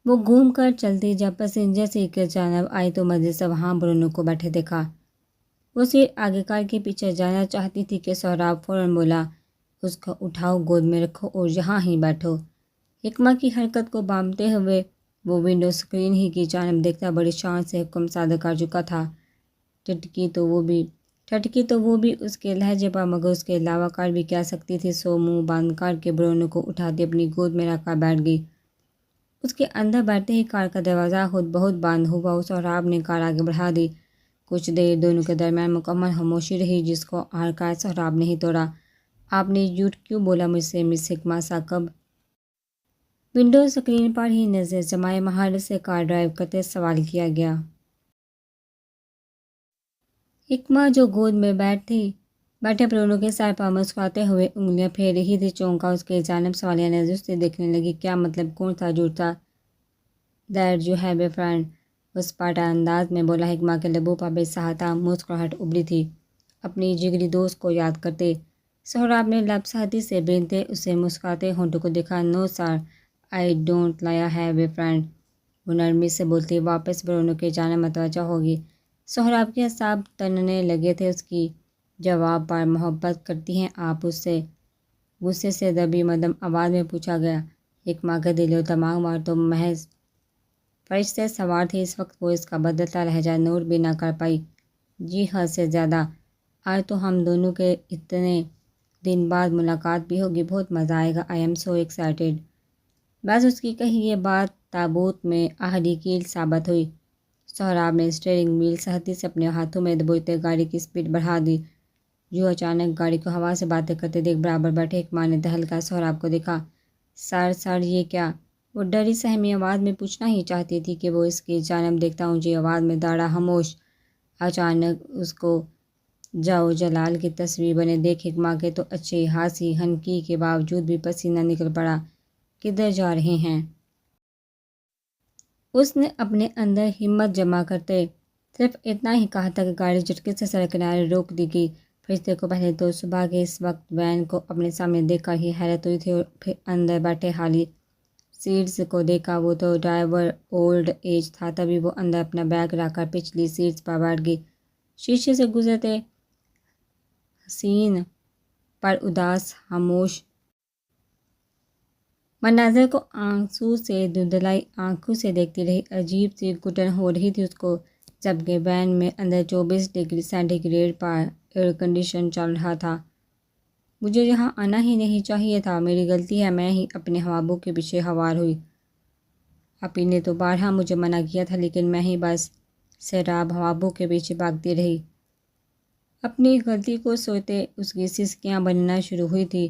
وہ گھوم کر چلتی جب پیسنجر سیٹ کی جانب آئی تو مسجد سے وہاں برونو کو بیٹھے دیکھا۔ وہ سیٹ آگے کار کے پیچھے جانا چاہتی تھی کہ سہراب فوراً بولا، اس کو اٹھاؤ، گود میں رکھو اور یہاں ہی بیٹھو۔ حکمہ کی حرکت کو بامتے ہوئے وہ ونڈو اسکرین ہی کی جانب دیکھتا بڑی شان سے حکم صادر کر چکا تھا۔ ٹھٹکی تو وہ بھی اس کے لہجے پر، مگر اس کے علاوہ کر بھی کیا سکتی تھی، سو منہ بند کر کے برونو کو اٹھاتی اپنی گود میں رکھ کر بیٹھ گئی۔ اس کے اندر بیٹھتے ہی کار کا دروازہ خود بہت بند ہوا۔ سہراب نے کار آگے بڑھا دی۔ کچھ دیر دونوں کے درمیان مکمل خاموشی رہی، جس کو ہر کار سہراب نہیں توڑا۔ آپ نے جھوٹ کیوں بولا مجھ سے مس حکمہ ثاقب؟ ونڈو اسکرین پر ہی نظر جمائے مہارت سے کار ڈرائیو کرتے سوال کیا گیا۔ حکمہ جو گود میں بیٹھے برونو کے سر پر مسکراتے ہوئے انگلیاں پھیر رہی تھی، چونکا اس کی جانب سوالیہ نظر سے دیکھنے لگی۔ کیا مطلب؟ کون تھا جھوٹ تھا؟ That you have a friend, اس پاٹا انداز میں بولا۔ حکمہ کے لبوں پر بے ساختہ مسکراہٹ ابلی تھی، اپنی جگری دوست کو یاد کرتے۔ سہراب نے لب سختی سے بینتے اسے مسکراتے ہونٹوں کو دیکھا۔ No sir, I don't have a friend, وہ نرمی سے بولتی واپس برونو کی جانب متوجہ ہوگی۔ سہراب کے اعصاب تننے لگے تھے۔ اس کی جواب پر محبت کرتی ہیں آپ اس سے؟ غصے سے دبی مدھم آواز میں پوچھا گیا۔ حکمہ کا دل و دماغ مار تو محض فرشتے سوار تھے، اس وقت وہ اس کا بدلتا لہجہ نوٹ بھی نہ کر پائی۔ جی حد سے زیادہ، آج تو ہم دونوں کے اتنے دن بعد ملاقات بھی ہوگی، بہت مزہ آئے گا، آئی ایم سو ایکسائٹیڈ۔ بس اس کی کہی یہ بات تابوت میں آخری کیل ثابت ہوئی۔ سہراب نے اسٹیئرنگ وہیل سختی سے اپنے ہاتھوں میں دبوچتے گاڑی کی سپیڈ بڑھا دی۔ جو اچانک گاڑی کو ہوا سے باتیں کرتے دیکھ برابر بیٹھے حکمہ نے دہل کر سہراب کو دیکھا۔ سر یہ کیا؟ وہ ڈری سہمی آواز میں پوچھنا ہی چاہتی تھی کہ وہ اس کی جانب دیکھتا اونچی آواز میں داڑھا خاموش۔ اچانک اس کو جاؤ جلال کی تصویر بنے دیکھ حکمہ کے تو اچھی خاصی ہنکی کے باوجود بھی پسینہ نکل پڑا۔ کدھر جا رہے ہیں؟ اس نے اپنے اندر ہمت جمع کرتے صرف اتنا ہی کہا تھا کہ گاڑی جھٹکے سے سڑک کنارے روک دی گئی۔ فرشتے کو پہلے تو صبح کے اس وقت وین کو اپنے سامنے دیکھ کر ہی حیرت ہوئی تھی، اور پھر اندر بیٹھے خالی سیٹس کو دیکھا۔ وہ تو ڈرائیور اولڈ ایج تھا، تبھی وہ اندر اپنا بیگ رکھ کر پچھلی سیٹس پر بیٹھ گئی۔ شیشے سے گزرتے حسین پر اداس خاموش مناظر کو آنسو سے دھندلائی آنکھوں سے دیکھتی رہی۔ عجیب سی گھٹن ہو رہی تھی اس کو، جبکہ وین میں اندر 24 ڈگری سینٹی گریڈ پر ایئر کنڈیشن چل رہا تھا۔ مجھے یہاں آنا ہی نہیں چاہیے تھا، میری غلطی ہے، میں ہی اپنے خوابوں کے پیچھے ہوار ہوئی۔ اپی نے تو بارہا مجھے منع کیا تھا، لیکن میں ہی بس سیراب خوابوں کے پیچھے بھاگتی رہی۔ اپنی غلطی کو سوچتے اس کی سسکیاں بننا شروع ہوئی تھی،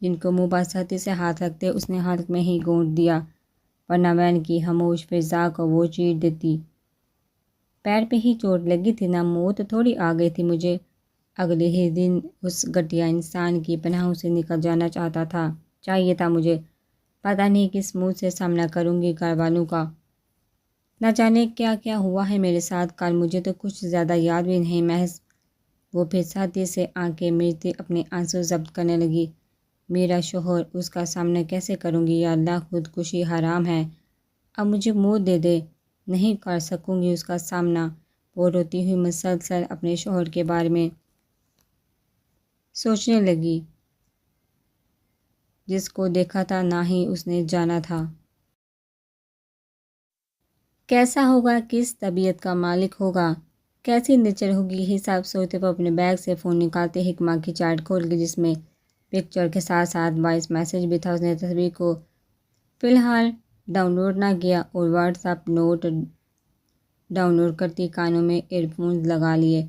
جن کو منہ پر سختی سے ہاتھ رکھتے اس نے حلق میں ہی گونٹ دیا، ورنہ وین کی خاموش فضا کو وہ چیر دیتی۔ پیر پہ ہی چوٹ لگی تھی، نہ موت تھوڑی آ گئی تھی مجھے۔ اگلے ہی دن اس گھٹیا انسان کی پناہوں سے نکل جانا چاہیے تھا مجھے۔ پتہ نہیں کس منہ سے سامنا کروں گی گھر والوں کا۔ نہ جانے کیا کیا ہوا ہے میرے ساتھ کل، مجھے تو کچھ زیادہ یاد بھی نہیں۔ محض وہ پھر سختی سے آنکھیں میچتی اپنے آنسو ضبط کرنے لگی۔ میرا شوہر، اس کا سامنا کیسے کروں گی؟ یا اللہ، خودکشی حرام ہے، اب مجھے موت دے دے، نہیں کر سکوں گی اس کا سامنا۔ وہ روتی ہوئی مسلسل اپنے شوہر کے بارے میں سوچنے لگی، جس کو دیکھا تھا نہ ہی اس نے جانا تھا کیسا ہوگا، کس طبیعت کا مالک ہوگا، کیسی نیچر ہوگی۔ یہی سب سوچتے وہ اپنے بیگ سے فون نکالتے حکمہ کی چیٹ کھول کے، جس میں پکچر کے ساتھ ساتھ وائس میسیج بھی تھا۔ اس نے تصویر کو فی الحال ڈاؤن لوڈ نہ کیا اور WhatsApp note download کرتی کانوں میں ایئر فونز لگا لیے۔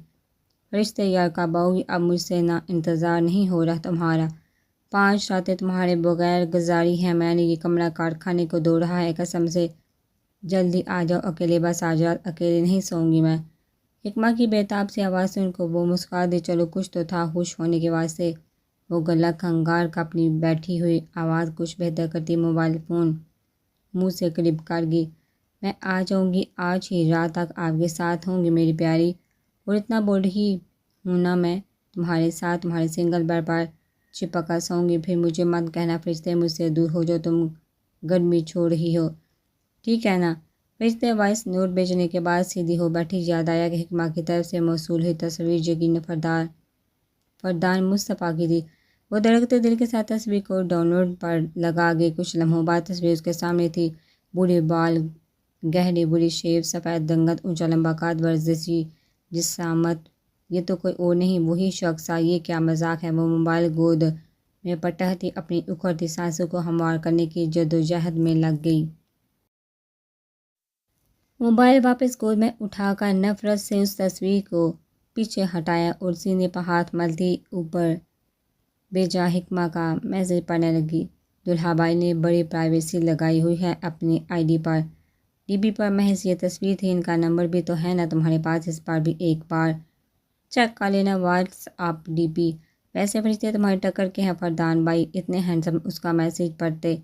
فرشتے یار کب آؤگی، اب مجھ سے نہ انتظار نہیں ہو رہا تمہارا، 5 راتیں تمہارے بغیر گزاری ہیں، میں نے یہ کمرہ کارخانے کو دو رہا ہے، قسم سے جلدی آ جاؤ اکیلے، بس آج رات اکیلے نہیں سوؤں گی میں۔ حکمہ کی بےتاب سی آواز سن کو وہ مسکرا دی، چلو کچھ تو تھا خوش ہونے کے واسطے۔ وہ گلا کھنگار کر اپنی بیٹھی ہوئی آواز کچھ بہتر کرتی موبائل فون منہ سے قریب کر گئی۔ میں آ جاؤں گی، آج ہی رات تک آپ کے ساتھ ہوں گی میری پیاری، اور اتنا بول رہی ہوں نا، میں تمہارے ساتھ تمہارے سنگل بیڈ پر چپک کر سوؤں گی۔ پھر مجھے مت کہنا فرشتے مجھ سے دور ہو جاؤ، تم گرمی چھوڑ رہی ہو، ٹھیک ہے نا۔ فرشتے وائس نوٹ بھیجنے کے بعد سیدھی ہو بیٹھی۔ یاد آیا کہ حکمہ کی طرف سے موصول ہوئی تصویر یقیناً فردان مصطفیٰ کی تھی۔ وہ دھڑکتے دل کے ساتھ تصویر کو ڈاؤن لوڈ پر لگا گئی۔ کچھ لمحوں بعد تصویر اس کے سامنے تھی، بوڑھے بال، گہری بری شیو، سفید رنگت، اونچا لمبا قد، ورزشی جسامت۔ یہ تو کوئی اور نہیں، وہی شخص تھا، یہ کیا مذاق ہے۔ وہ موبائل گود میں پٹکتی اپنی اکھڑتی سانسوں کو ہموار کرنے کی جدوجہد میں لگ گئی۔ موبائل واپس گود میں اٹھا کر نفرت سے اس تصویر کو پیچھے ہٹایا اور سینے پر ہاتھ ملتی اوپر بھیجا حکمہ کا میسیج پڑھنے لگی۔ دولہا بھائی نے بڑی پرائیویسی لگائی ہوئی ہے اپنی I D per, D P پر محض یہ تصویر تھی، ان کا نمبر بھی تو ہے نا تمہارے پاس، اس پر بھی ایک بار چیک کر لینا واٹس ایپ ڈی پی۔ ویسے فرشتے تمہاری ٹکر کے ہیں فردان بھائی، اتنے ہینڈسم۔ اس کا میسیج پڑھتے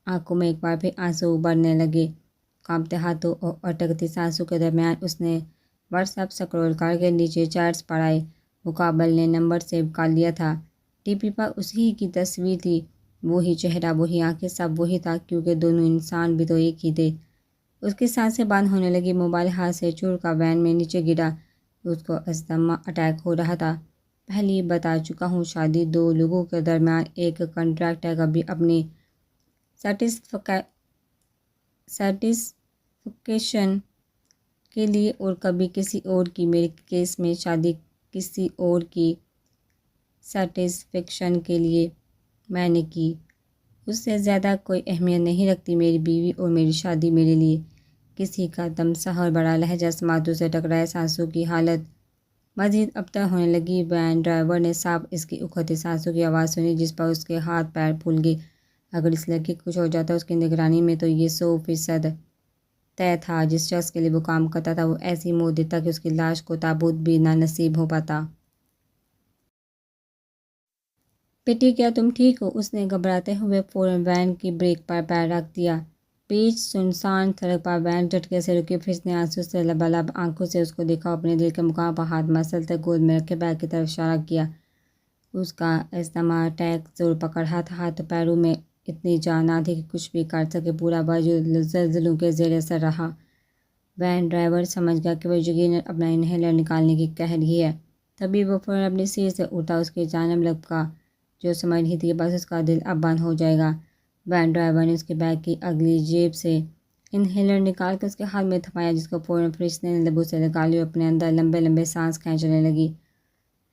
آنکھوں میں ایک بار پھر آنسو ابھرنے لگے۔ کانپتے ہاتھوں اور اٹکتی سانسوں کے درمیان اس نے واٹس ایپ سکرول کر کے نیچے چیٹس پڑھائے۔ مقابل نے نمبر سیو کر لیا تھا، ڈی پی پر اسی کی تصویر تھی، وہی چہرہ، وہی آنکھیں، سب وہی تھا، کیونکہ دونوں انسان بھی تو ایک ہی تھے۔ اس کی سانسیں بند ہونے لگی، موبائل ہاتھ سے چھوڑ کر وین میں نیچے گرا۔ اس کو استھما اٹیک ہو رہا تھا۔ پہلے ہی بتا چکا ہوں، شادی دو لوگوں کے درمیان ایک کنٹریکٹ ہے، کبھی اپنی سیٹسفیکشن کے لیے اور کبھی کسی اور کی۔ میرے کیس میں شادی کسی اور کی سیٹسفیکشن کے لیے میں نے کی، اس سے زیادہ کوئی اہمیت نہیں رکھتی میری بیوی اور میری شادی میرے لیے۔ کسی کا تمساح اور بڑا لہجہ سماعتوں سے ٹکرائے، سانسوں کی حالت مزید ابتر ہونے لگی۔ وین ڈرائیور نے صاف اس کی اکھڑتی سانسوں کی آواز سنی، جس پر اس کے ہاتھ پیر پھول گئے۔ اگر اس لڑکی کو کچھ ہو جاتا اس کی نگرانی میں، تو یہ 100% طے تھا۔ جس شخص کے لیے وہ کام کرتا تھا وہ ایسی موت دیتا کہ اس کی لاش کو تابوت بھی نہ نصیب ہو پاتا۔ بیٹی کیا تم ٹھیک ہو؟ اس نے گھبراتے ہوئے فوراً وین کی بریک پر پیر رکھ دیا۔ بیچ سنسان سڑک پر وین جھٹکے سے رکی۔ فرشتے نے آنسو سے لبالب آنکھوں سے اس کو دیکھا، اپنے دل کے مقام پر ہاتھ مسلتے گود میں رکھے بیگ کی طرف اشارہ کیا۔ اس کا استھما اٹیک زور پکڑ رہا تھا، ہاتھوں پیروں میں اتنی جان نہ تھی کہ کچھ بھی کر سکے، پورا وجود زلزلوں کے زیر اثر رہا۔ وین ڈرائیور سمجھ گیا کہ وہ یقیناً اپنا انہیلر نکالنے کی کہہ رہی ہے۔ تبھی وہ فوراً اپنی سیٹ سے اٹھا، اس کی جانب لپکا، جو سمجھ رہی تھی کہ بس اس کا دل اب بند ہو جائے گا۔ وین ڈرائیور نے اس کے بیگ کی اگلی جیب سے انہیلر نکال کر اس کے ہاتھ میں تھمایا، جس کو فوراً فرشتے نے لبوں سے لگا لیا اور اپنے اندر لمبے لمبے سانس کھینچنے لگی۔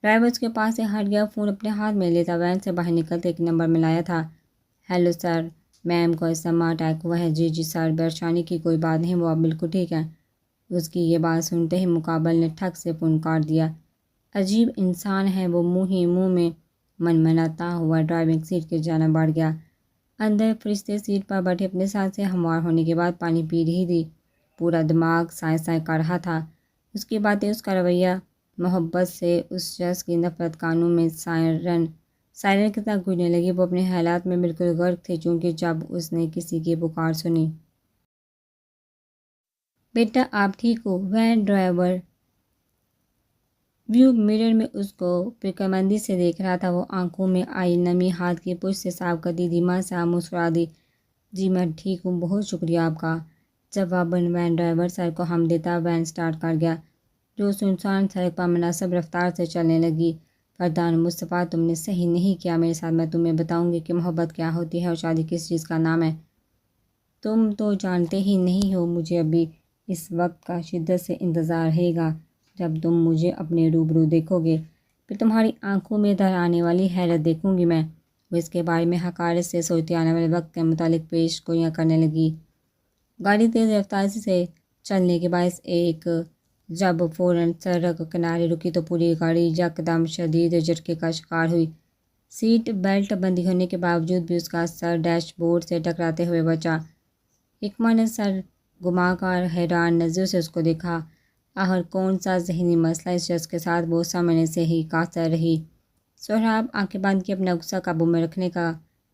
ڈرائیور اس کے پاس سے ہٹ گیا، فون اپنے ہاتھ میں لیتا وین سے باہر نکلتے ایک نمبر ملایا تھا۔ ہیلو سر، میم کو اسما اٹیک ہوا ہے۔ جی سر، پریشانی کی کوئی بات نہیں، وہ اب بالکل ٹھیک ہے۔ اس کی یہ بات سنتے ہی مقابل نے ٹھک سے فون کاٹ دیا۔ عجیب انسان ہے وہ، منہ ہی منہ میں منمناتا ہوا ڈرائیونگ سیٹ کی جانب بڑھ گیا۔ اندر فرشتے سیٹ پر بیٹھے اپنے ساتھ سے ہموار ہونے کے بعد پانی پی رہی تھی۔ پورا دماغ سائیں سائیں کر رہا تھا۔ اس کی باتیں، اس کا رویہ، محبت سے اس شخص کی نفرت کانوں میں سائرن کی طرح گونجنے لگی۔ وہ اپنے خیالات میں بالکل غرق تھی، چونکہ جب اس نے کسی کی پکار سنی۔ بیٹا آپ ٹھیک ہو؟ وین ڈرائیور ویو مرر میں اس کو فکرمندی سے دیکھ رہا تھا۔ وہ آنکھوں میں آئی نمی ہاتھ کی پشت سے صاف کرتی دھیما سا مسکرا دی۔ جی میں ٹھیک ہوں، بہت شکریہ آپ کا۔ جواباً وین ڈرائیور سر کو ہم دیتا وین سٹارٹ کر گیا، جو سنسان سڑک پر مناسب رفتار سے چلنے لگی۔ فردان مصطفیٰ، تم نے صحیح نہیں کیا میرے ساتھ۔ میں تمہیں بتاؤں گی کہ محبت کیا ہوتی ہے اور شادی کس چیز کا نام ہے۔ تم تو جانتے ہی نہیں ہو۔ مجھے ابھی اس وقت کا شدت سے انتظار رہے گا جب تم مجھے اپنے روبرو دیکھو گے، پھر تمہاری آنکھوں میں در آنے والی حیرت دیکھوں گی میں۔ وہ اس کے بارے میں حقارت سے سوچتے آنے والے وقت کے متعلق پیش گوئیاں کرنے لگی۔ گاڑی تیز رفتار سے چلنے کے باعث جب فوراً سڑک کنارے رکی تو پوری گاڑی یکدم شدید جھٹکے کا شکار ہوئی۔ سیٹ بیلٹ بندی ہونے کے باوجود بھی اس کا سر ڈیش بورڈ سے ٹکراتے ہوئے بچا۔ حکمہ نے سر گھما کر حیران نظروں سے اس کو دیکھا۔ آخر کون سا ذہنی مسئلہ اس شخص کے ساتھ وہ سمجھنے سے ہی قاصر رہی۔ سہراب آنکھیں باندھ کے اپنا غصہ قابو میں رکھنے کا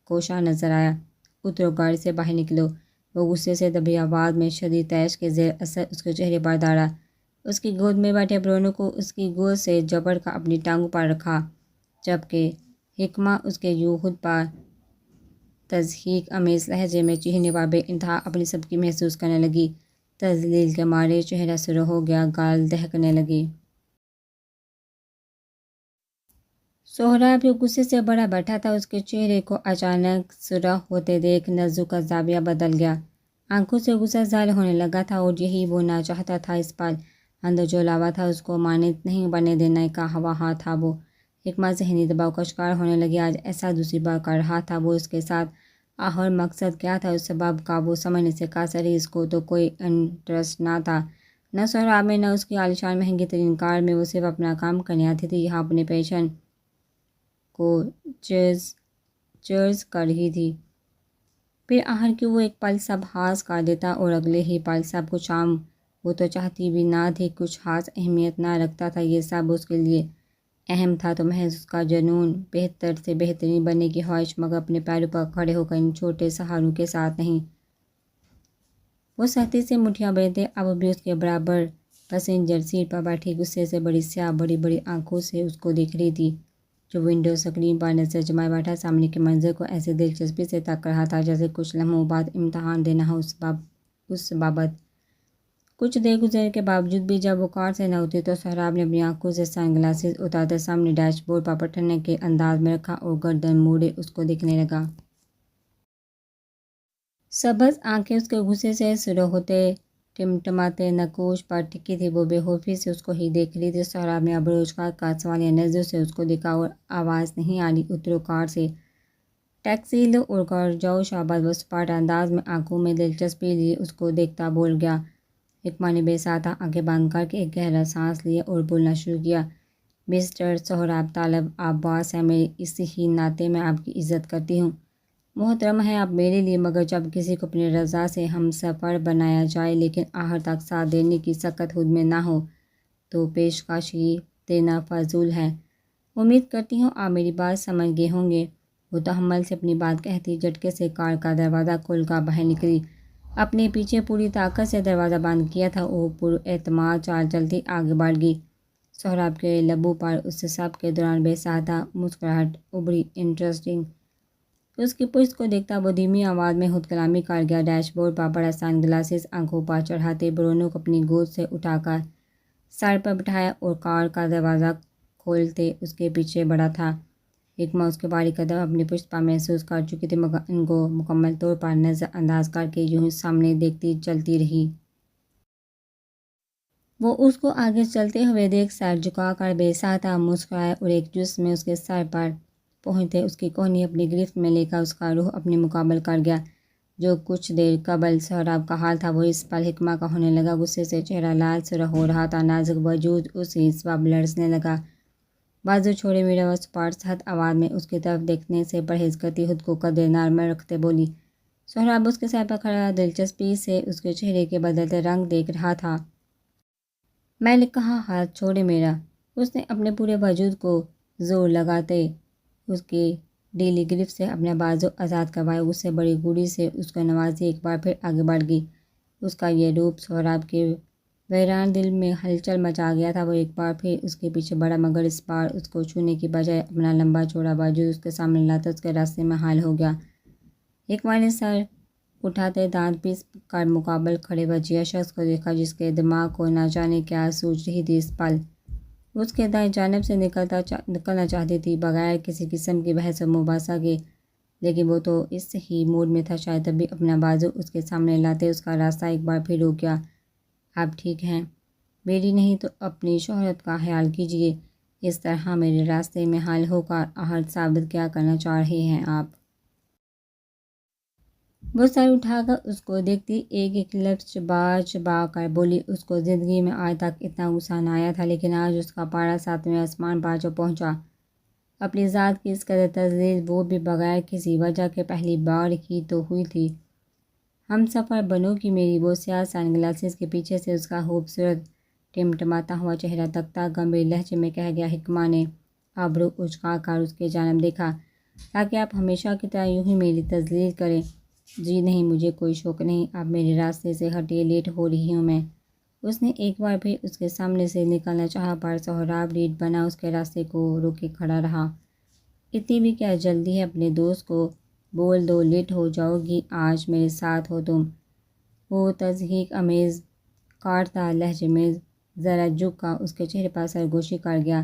کوشاں نظر آیا۔ اترو، گاڑی سے باہر نکلو۔ وہ غصے سے دبی آواز میں شدید تیش کے زیر اثر اس کے چہرے پر دوڑا۔ اس کی گود میں بیٹھے برونو کو اس کی گود سے جبر کا اپنی ٹانگوں پر رکھا، جبکہ حکمہ اس کے یوں خود پر تضحیک آمیز لہجے میں چیخنے پر بے انتہا اپنی سبکی محسوس کرنے لگی۔ تذلیل کے مارے چہرہ سرخ ہو گیا، گال دہکنے لگے۔ سہراب جو غصے سے بڑا بیٹھا تھا، اس کے چہرے کو اچانک سرخ ہوتے دیکھ نظروں کا زاویہ بدل گیا۔ آنکھوں سے غصہ ظاہر ہونے لگا تھا اور یہی وہ نہ چاہتا تھا۔ اس پر اندر جو لاوا تھا اس کو مانند نہیں بننے دینے کا وہاں تھا۔ وہ حکمہ ذہنی دباؤ کا شکار ہونے لگی۔ آج ایسا دوسری بار کر رہا تھا وہ اس کے ساتھ۔ آخر مقصد کیا تھا؟ اس سبب کا وہ سمجھنے سے قاصر ہی۔ اس کو تو کوئی انٹرسٹ نہ تھا، نہ سہراب میں، نہ اس کی عالیشان مہنگی ترین کار میں۔ وہ صرف اپنا کام کرنے آتی تھی، یہاں اپنے پیشن کو چیئرز کر رہی تھی۔ پھر آخر کیوں وہ ایک پل سب ہاس کر دیتا اور اگلے ہی پل سب کچھ عام؟ وہ تو چاہتی بھی نہ تھی، کچھ خاص اہمیت نہ رکھتا تھا یہ سب اس کے لیے۔ اہم تھا تو محض اس کا جنون، بہتر سے بہترین بننے کی خواہش، مگر اپنے پیروں پر کھڑے ہو کر ان چھوٹے سہاروں کے ساتھ نہیں۔ وہ سختی سے مٹھیاں بھرتے اب بھی اس کے برابر پسنجر سیٹ پر بیٹھی غصے سے بڑی سیاہ بڑی بڑی آنکھوں سے اس کو دیکھ رہی تھی، جو ونڈو اسکرین پر نظر جمائے بیٹھا سامنے کے منظر کو ایسے دلچسپی سے تک رہا تھا جیسے کچھ لمحوں بعد امتحان دینا ہو اس بابت۔ کچھ دیر گزرنے کے باوجود بھی جب وہ کار سے نہ اتری تو سہراب نے اپنی آنکھوں سے سن گلاسز اتارتے سامنے ڈیش بورڈ پر پٹھنے کے انداز میں رکھا اور گردن موڑے اس کو دیکھنے لگا۔ سبز آنکھیں اس کے غصے سے سرخ ہوتے ٹمٹماتے نقوش پر ٹکی تھی۔ وہ بے خوفی سے اس کو ہی دیکھ رہی تھی۔ سہراب نے اب روزگار کا سوالیہ نظروں سے اس کو دیکھا اور آواز نہیں آ رہی، اترو کار سے، ٹیکسی لو اور گھر جاؤ شاباش۔ وہ سپاٹ انداز میں آنکھوں میں دلچسپی لیے اس کو دیکھتا بول گیا۔ حکمہ نے بے سادہ آنکھیں بند کر کے ایک گہرا سانس لیا اور بولنا شروع کیا۔ مسٹر سہراب طالب، آپ باس ہیں، میرے اسی ہی ناطے میں آپ کی عزت کرتی ہوں۔ محترم ہیں آپ میرے لیے، مگر جب کسی کو اپنی رضا سے ہم سفر بنایا جائے لیکن آخر تک ساتھ دینے کی سخت حد میں نہ ہو تو پیشکشی دینا فضول ہے۔ امید کرتی ہوں آپ میری بات سمجھ گئے ہوں گے۔ وہ تحمل سے اپنی بات کہتی جھٹکے سے کار کا دروازہ کھول کر باہر نکلی، اپنے پیچھے پوری طاقت سے دروازہ بند کیا تھا اور پر اعتماد چال چلتی آگے بڑھ گئی۔ سہراب کے لبوں پر اس سب کے دوران بے سادہ مسکراہٹ ابھری۔ انٹرسٹنگ۔ اس کی پشت کو دیکھتا وہ دھیمی آواز میں خود کلامی کر گیا۔ ڈیش بورڈ پر بڑا سن گلاسز آنکھوں پر چڑھاتے برونو کو اپنی گود سے اٹھا کر سر پر بٹھایا اور کار کا دروازہ کھولتے اس کے پیچھے بڑا تھا۔ حکمہ اس کے باری قدم اپنی پشت پر محسوس کر چکی تھی، مگر ان کو مکمل طور پر نظر انداز کر کے یوں ہی سامنے دیکھتی چلتی رہی۔ وہ اس کو آگے چلتے ہوئے دیکھ سر جھکا کر بے ساختہ مسکرائے اور ایک جسم میں اس کے سر پر پہنچتے اس کی کوہنی اپنی گرفت میں لے کر اس کا روح اپنے مقابل کر گیا۔ جو کچھ دیر قبل سہراب کا حال تھا وہ اس پل حکمہ کا ہونے لگا۔ غصے سے چہرہ لال سرخ ہو رہا تھا، نازک وجود اسی سبب لرزنے لگا۔ بازو چھوڑے میرا وہ سپاٹ سخت آواز میں اس کی طرف دیکھنے سے پرہیز کرتی، خود کو قدرے نارمل رکھتے بولی۔ سہراب اس کے سر پر کھڑا دلچسپی سے اس کے چہرے کے بدلتے رنگ دیکھ رہا تھا۔ میں نے کہا ہاتھ چھوڑے میرا۔ اس نے اپنے پورے وجود کو زور لگاتے اس کی ڈھیلی گرفت سے اپنا بازو آزاد کروایا۔ اس سے بڑی گوڑی سے اس کو نوازی، ایک بار پھر آگے بڑھ گئی۔ اس کا یہ روپ سہراب کے ویران دل میں ہلچل مچا گیا تھا۔ وہ ایک بار پھر اس کے پیچھے بڑھا، مگر اس بار اس کو چھونے کی بجائے اپنا لمبا چوڑا وجود اس کے سامنے لاتا اس کے راستے میں حائل ہو گیا۔ حکمہ نے سر اٹھاتے دانت پیس کر مقابل کھڑے وجیہ شخص کو دیکھا، جس کے دماغ کو نہ جانے کیا سوچ رہی تھی۔ اس پل اس کے دائیں جانب سے نکلنا چاہتی تھی بغیر کسی قسم کی بحث و مباحثہ کے، لیکن وہ تو اس ہی موڈ میں تھا شاید، تبھی اپنا بازو اس کے سامنے لاتے اس کا راستہ ایک بار پھر روک گیا۔ آپ ٹھیک ہیں؟ میری نہیں تو اپنی شہرت کا خیال کیجیے۔ اس طرح میرے راستے میں حائل ہو کر احد ثابت کیا کرنا چاہ رہے ہیں آپ؟ وہ سر اٹھا کر اس کو دیکھتی ایک ایک لفظ چبا کر بولی۔ اس کو زندگی میں آج تک اتنا غصہ نہ آیا تھا، لیکن آج اس کا پارا 7ویں آسمان پر جو پہنچا۔ اپنی ذات کی اس قدر تذلیل، وہ بھی بغیر کسی وجہ کے، پہلی بار ہی تو ہوئی تھی۔ ہم سفر بنو کی میری وہ سیاہ سن گلاسز کے پیچھے سے اس کا خوبصورت ٹمٹماتا ہوا چہرہ تکتا گمبھیر لہجے میں کہہ گیا۔ حکمہ نے ابرو اچکا کر اس کی جانب دیکھا۔ تاکہ آپ ہمیشہ کی طرح یوں ہی میری تذلیل کریں؟ جی نہیں، مجھے کوئی شوق نہیں، آپ میرے راستے سے ہٹیے، لیٹ ہو رہی ہوں میں۔ اس نے ایک بار پھر اس کے سامنے سے نکلنا چاہا، پر سہراب ریڑھ بنا اس کے راستے کو روکے کھڑا رہا۔ اتنی بھی کیا جلدی ہے؟ اپنے دوست کو بول دو لیٹ ہو جاؤ گی، آج میرے ساتھ ہو تم۔ وہ تضحیک آمیز کاٹتا لہجے میں ذرا جھک کر اس کے چہرے پر سرگوشی کر گیا۔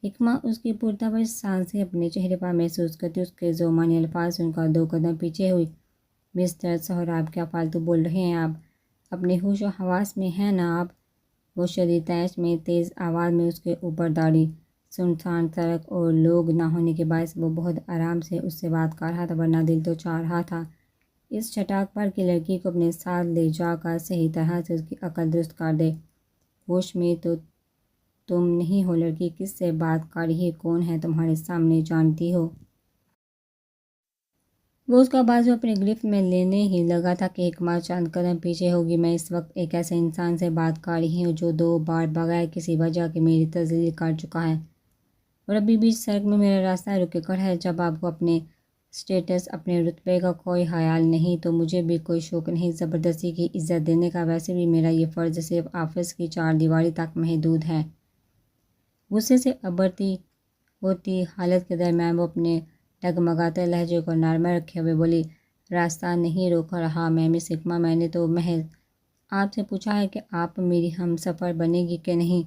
حکمہ اس کی پرتوش سانسیں اپنے چہرے پر محسوس کرتی اس کے زومانی الفاظ سن کر 2 قدم پیچھے ہوئی۔ مسٹر سہراب، کیا فالتو بول رہے ہیں آپ؟ اپنے ہوش و حواس میں ہیں نا آپ؟ وہ شدید طیش میں تیز آواز میں اس کے اوپر دوڑی۔ سنسان سڑک اور لوگ نہ ہونے کے باعث وہ بہت آرام سے اس سے بات کر رہا تھا، ورنہ دل تو چاہ رہا تھا اس چٹاک پر کی لڑکی کو اپنے ساتھ لے جا کر صحیح طرح سے اس کی عقل درست کر دے۔ ہوش میں تو تم نہیں ہو لڑکی، کس سے بات کر رہی؟ کون ہے تمہارے سامنے، جانتی ہو؟ وہ اس کا بازو اپنے گرفت میں لینے ہی لگا تھا کہ حکمہ چند قدم پیچھے ہوگی۔ میں اس وقت ایک ایسے انسان سے بات کر رہی ہوں جو 2 بار بغیر کسی وجہ کے میری تذلیل کر چکا ہے، اور ابھی بیچ سڑک میں میرا راستہ روکے کھڑا ہے۔ جب آپ کو اپنے سٹیٹس، اپنے رتبے کا کوئی خیال نہیں تو مجھے بھی کوئی شوق نہیں زبردستی کی عزت دینے کا۔ ویسے بھی میرا یہ فرض صرف آفس کی 4 دیواری تک محدود ہے۔ غصے سے ابھرتی ہوتی حالت کے درمیان وہ اپنے ڈگمگاتے لہجے کو نرم رکھے ہوئے بولی، راستہ نہیں روک رہا میں مس حکمہ، میں نے تو محض آپ سے پوچھا ہے کہ آپ میری ہم سفر بنے گی کہ نہیں۔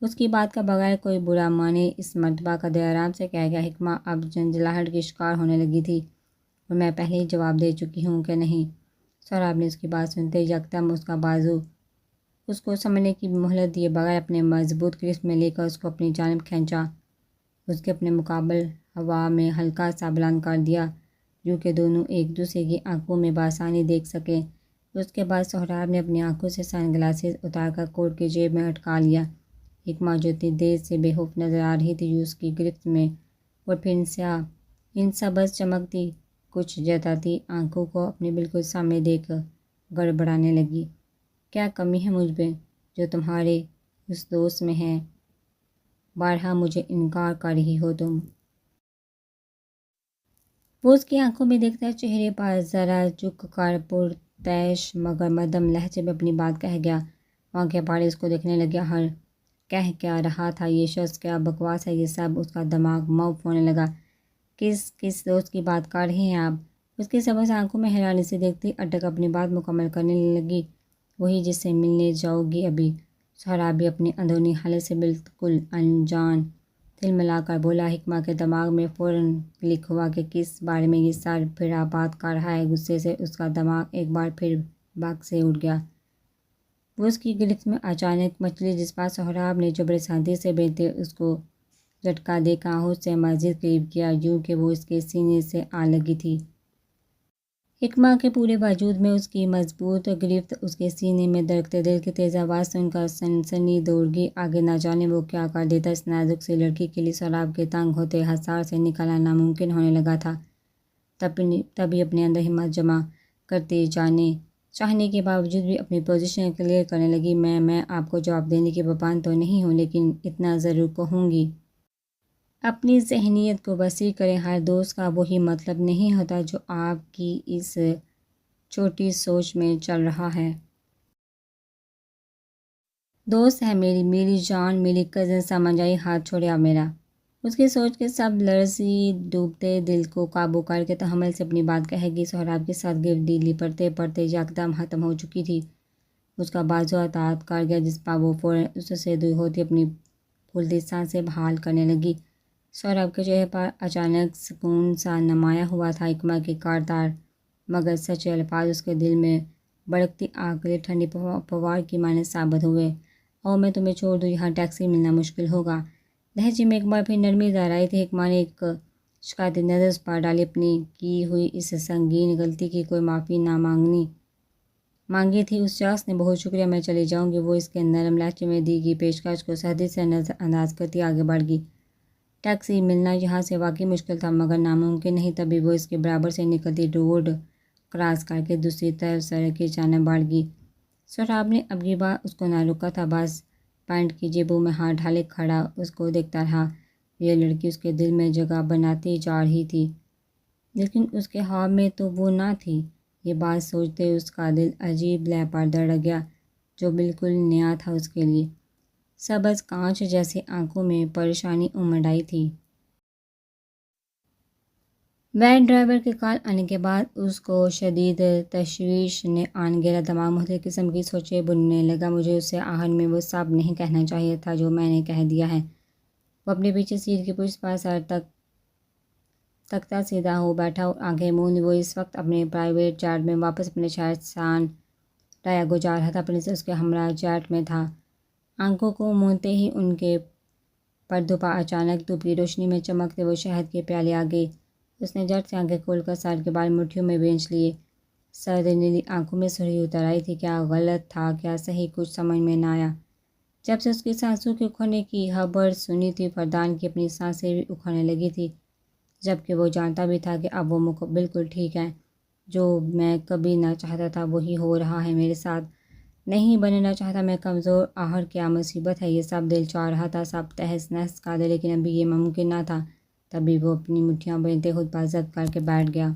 اس کی بات کا بغیر کوئی برا مانے اس مرتبہ قدر آرام سے کہہ گیا۔ حکمہ اب جھنجھلاہٹ کی شکار ہونے لگی تھی، اور میں پہلے ہی جواب دے چکی ہوں کہ نہیں۔ سہراب نے اس کی بات سنتے یکدم اس کا بازو اس کو سمجھنے کی مہلت دیے بغیر اپنے مضبوط گرفت میں لے کر اس کو اپنی جانب کھینچا، اس کے اپنے مقابل ہوا میں ہلکا سا بلند کر دیا، جو کہ دونوں ایک دوسرے کی آنکھوں میں بآسانی دیکھ سکیں۔ اس کے بعد سہراب نے اپنی آنکھوں سے سن گلاسز اتار کر کوٹ کی جیب میں اٹکا لیا۔ حکمہ جو اتنی دیر سے بے خوف نظر آ رہی تھی اس کی گرفت میں، اور پھر ان سبز چمکتی کچھ جتاتی آنکھوں کو اپنے بالکل سامنے دیکھ گڑبڑانے لگی۔ کیا کمی ہے مجھ میں جو تمہارے اس دوست میں ہے؟ بارہا مجھے انکار کر رہی ہو تم؟ وہ اس کی آنکھوں میں دیکھتا چہرے پر ذرا جھک کر پرتعش مگر مدھم لہجے میں اپنی بات کہہ گیا۔ آنکھیں پھاڑے اس کو دیکھنے لگا۔ ہر کہہ کیا رہا تھا یہ شخص؟ کیا بکواس ہے یہ سب؟ اس کا دماغ موف ہونے لگا۔ کس دوست کی بات کر رہے ہیں آپ؟ اس کی سبز آنکھوں میں حیرانی سے دیکھتی اٹک اپنی بات مکمل کرنے لگی۔ وہی جس سے ملنے جاؤ گی ابھی؟ سہراب بھی اپنی اندرونی حالت سے بالکل انجان ملا کر بولا۔ حکمہ کے دماغ میں فوراً کلک ہوا کہ کس بارے میں یہ سر پھرا بات کر رہا ہے۔ غصے سے اس کا دماغ ایک بار پھر بگ سے اٹھ گیا۔ وہ اس کی گرفت میں اچانک مچلی، جس پر سہراب نے جبر سانتی سے بےتے اس کو جھٹکا دے کر آنکھوں سے مزید قریب کیا، یوں کہ وہ اس کے سینے سے آ لگی تھی۔ حکمہ کے پورے وجود میں اس کی مضبوط گرفت، اس کے سینے میں دھڑکتے دل کی تیز آواز سن کر سنسنی دوڑ گئی۔ آگے نہ جانے وہ کیا کر دیتا۔ اس نازک سی لڑکی کے لیے سہراب کے تنگ ہوتے حصار سے نکلنا ناممکن ہونے لگا تھا۔ تبھی اپنے اندر ہمت جمع کرتے جانے چاہنے کے باوجود بھی اپنی پوزیشن کلیئر کرنے لگی۔ میں آپ کو جواب دینے کی پابند تو نہیں ہوں، لیکن اتنا ضرور کہوں گی۔ اپنی ذہنیت کو وسیع کریں۔ ہر دوست کا وہی مطلب نہیں ہوتا جو آپ کی اس چھوٹی سوچ میں چل رہا ہے۔ دوست ہے میری جان، میری کزن سمجھ آئی۔ ہاتھ چھوڑے اب میرا۔ اس کی سوچ کے سب لرزی ڈوبتے دل کو قابو کر کے تحمل سے اپنی بات کہے گی۔ سہراب کے ساتھ گرفتی لپٹتے پڑتے یکدم ختم ہو چکی تھی۔ اس کا بازو اطاعت کر گیا، جس پر وہ فوراً اس سے دور ہوتی اپنی پھولتی سانسیں بحال کرنے لگی۔ سہراب کے چہرے پر اچانک سکون سا نمایاں ہوا تھا۔ حکمہ کے کاردار مگر سچے الفاظ اس کے دل میں بھڑکتی آگ کے لیے ٹھنڈی پھوار کی مانند ثابت ہوئے۔ اور میں تمہیں چھوڑ دوں، یہاں ٹیکسی ملنا مشکل ہوگا۔ لہجے میں ایک بار پھر نرمی ظاہر آئی تھی۔ حکمہ نے ایک شکایتی نظر اس پر ڈالی۔ اپنی کی ہوئی اس سنگین غلطی کی کوئی معافی نہ مانگی تھی۔ اس شخص نے بہت شکریہ، میں چلی جاؤں گی۔ وہ اس کے نرم لہجے میں دی گئی پیشکش کو سختی سے نظر انداز کرتی آگے بڑھ گئی۔ ٹیکسی ملنا یہاں سے واقعی مشکل تھا مگر ناممکن نہیں۔ تبھی وہ اس کے برابر سے نکلتی روڈ کراس کر کے دوسری طرف سڑک کی جانب بڑھ گئی۔ سہراب نے اب کی بار اس کو نہ روکا تھا، بس پینٹ کی جیبوں میں ہاتھ ڈالے کھڑا اس کو دیکھتا رہا۔ یہ لڑکی اس کے دل میں جگہ بناتی جا رہی تھی، لیکن اس کے خواب میں تو وہ نہ تھی۔ یہ بات سوچتے اس کا دل عجیب لے پر دھڑک گیا جو بالکل نیا تھا اس کے لیے۔ سبز کانچ جیسی آنکھوں میں پریشانی امڑ آئی تھی۔ وین ڈرائیور کے کال آنے کے بعد اس کو شدید تشویش نے آن گھیرا۔ دماغ مختلف قسم کی سوچیں بننے لگا۔ مجھے اسے آخر میں وہ سب نہیں کہنا چاہیے تھا جو میں نے کہہ دیا ہے۔ وہ اپنے پیچھے سیٹ کی پشت پر سر تختہ سیدھا ہو بیٹھا اور آنکھیں موند۔ وہ اس وقت اپنے پرائیویٹ جیٹ میں واپس اپنے شہر سان ڈیاگو جا رہا تھا۔ پرنسس اس کے ہمراہ جیٹ میں تھا۔ آنکھوں کو موندتے ہی ان کے پردوں پر اچانک دھوپ کی روشنی میں چمکتے وہ شہد کے پیالے آ گئے۔ اس نے جھٹ سے آنکھیں کھول کر سر کے بال مٹھیوں میں بھینچ لیے۔ سرد نیلی آنکھوں میں سرخی اتر آئی تھی۔ کیا غلط تھا کیا صحیح، کچھ سمجھ میں نہ آیا۔ جب سے اس کی سانسوں کے اکھڑنے کی خبر سنی تھی، فردان کی اپنی سانسیں بھی اکھڑنے لگی تھی، جبکہ وہ جانتا بھی تھا کہ اب وہ بالکل ٹھیک ہے۔ جو میں کبھی نہ چاہتا تھا وہی ہو رہا ہے میرے ساتھ۔ نہیں بننا چاہتا میں کمزور، آخر کیا مصیبت ہے۔ یہ سب دل چاہ رہا تھا سب تہس نہس کر دے، لیکن ابھی یہ ممکن نہ تھا۔ تبھی وہ اپنی مٹھیاں بھیجتے خود پر ضبط کر کے بیٹھ گیا۔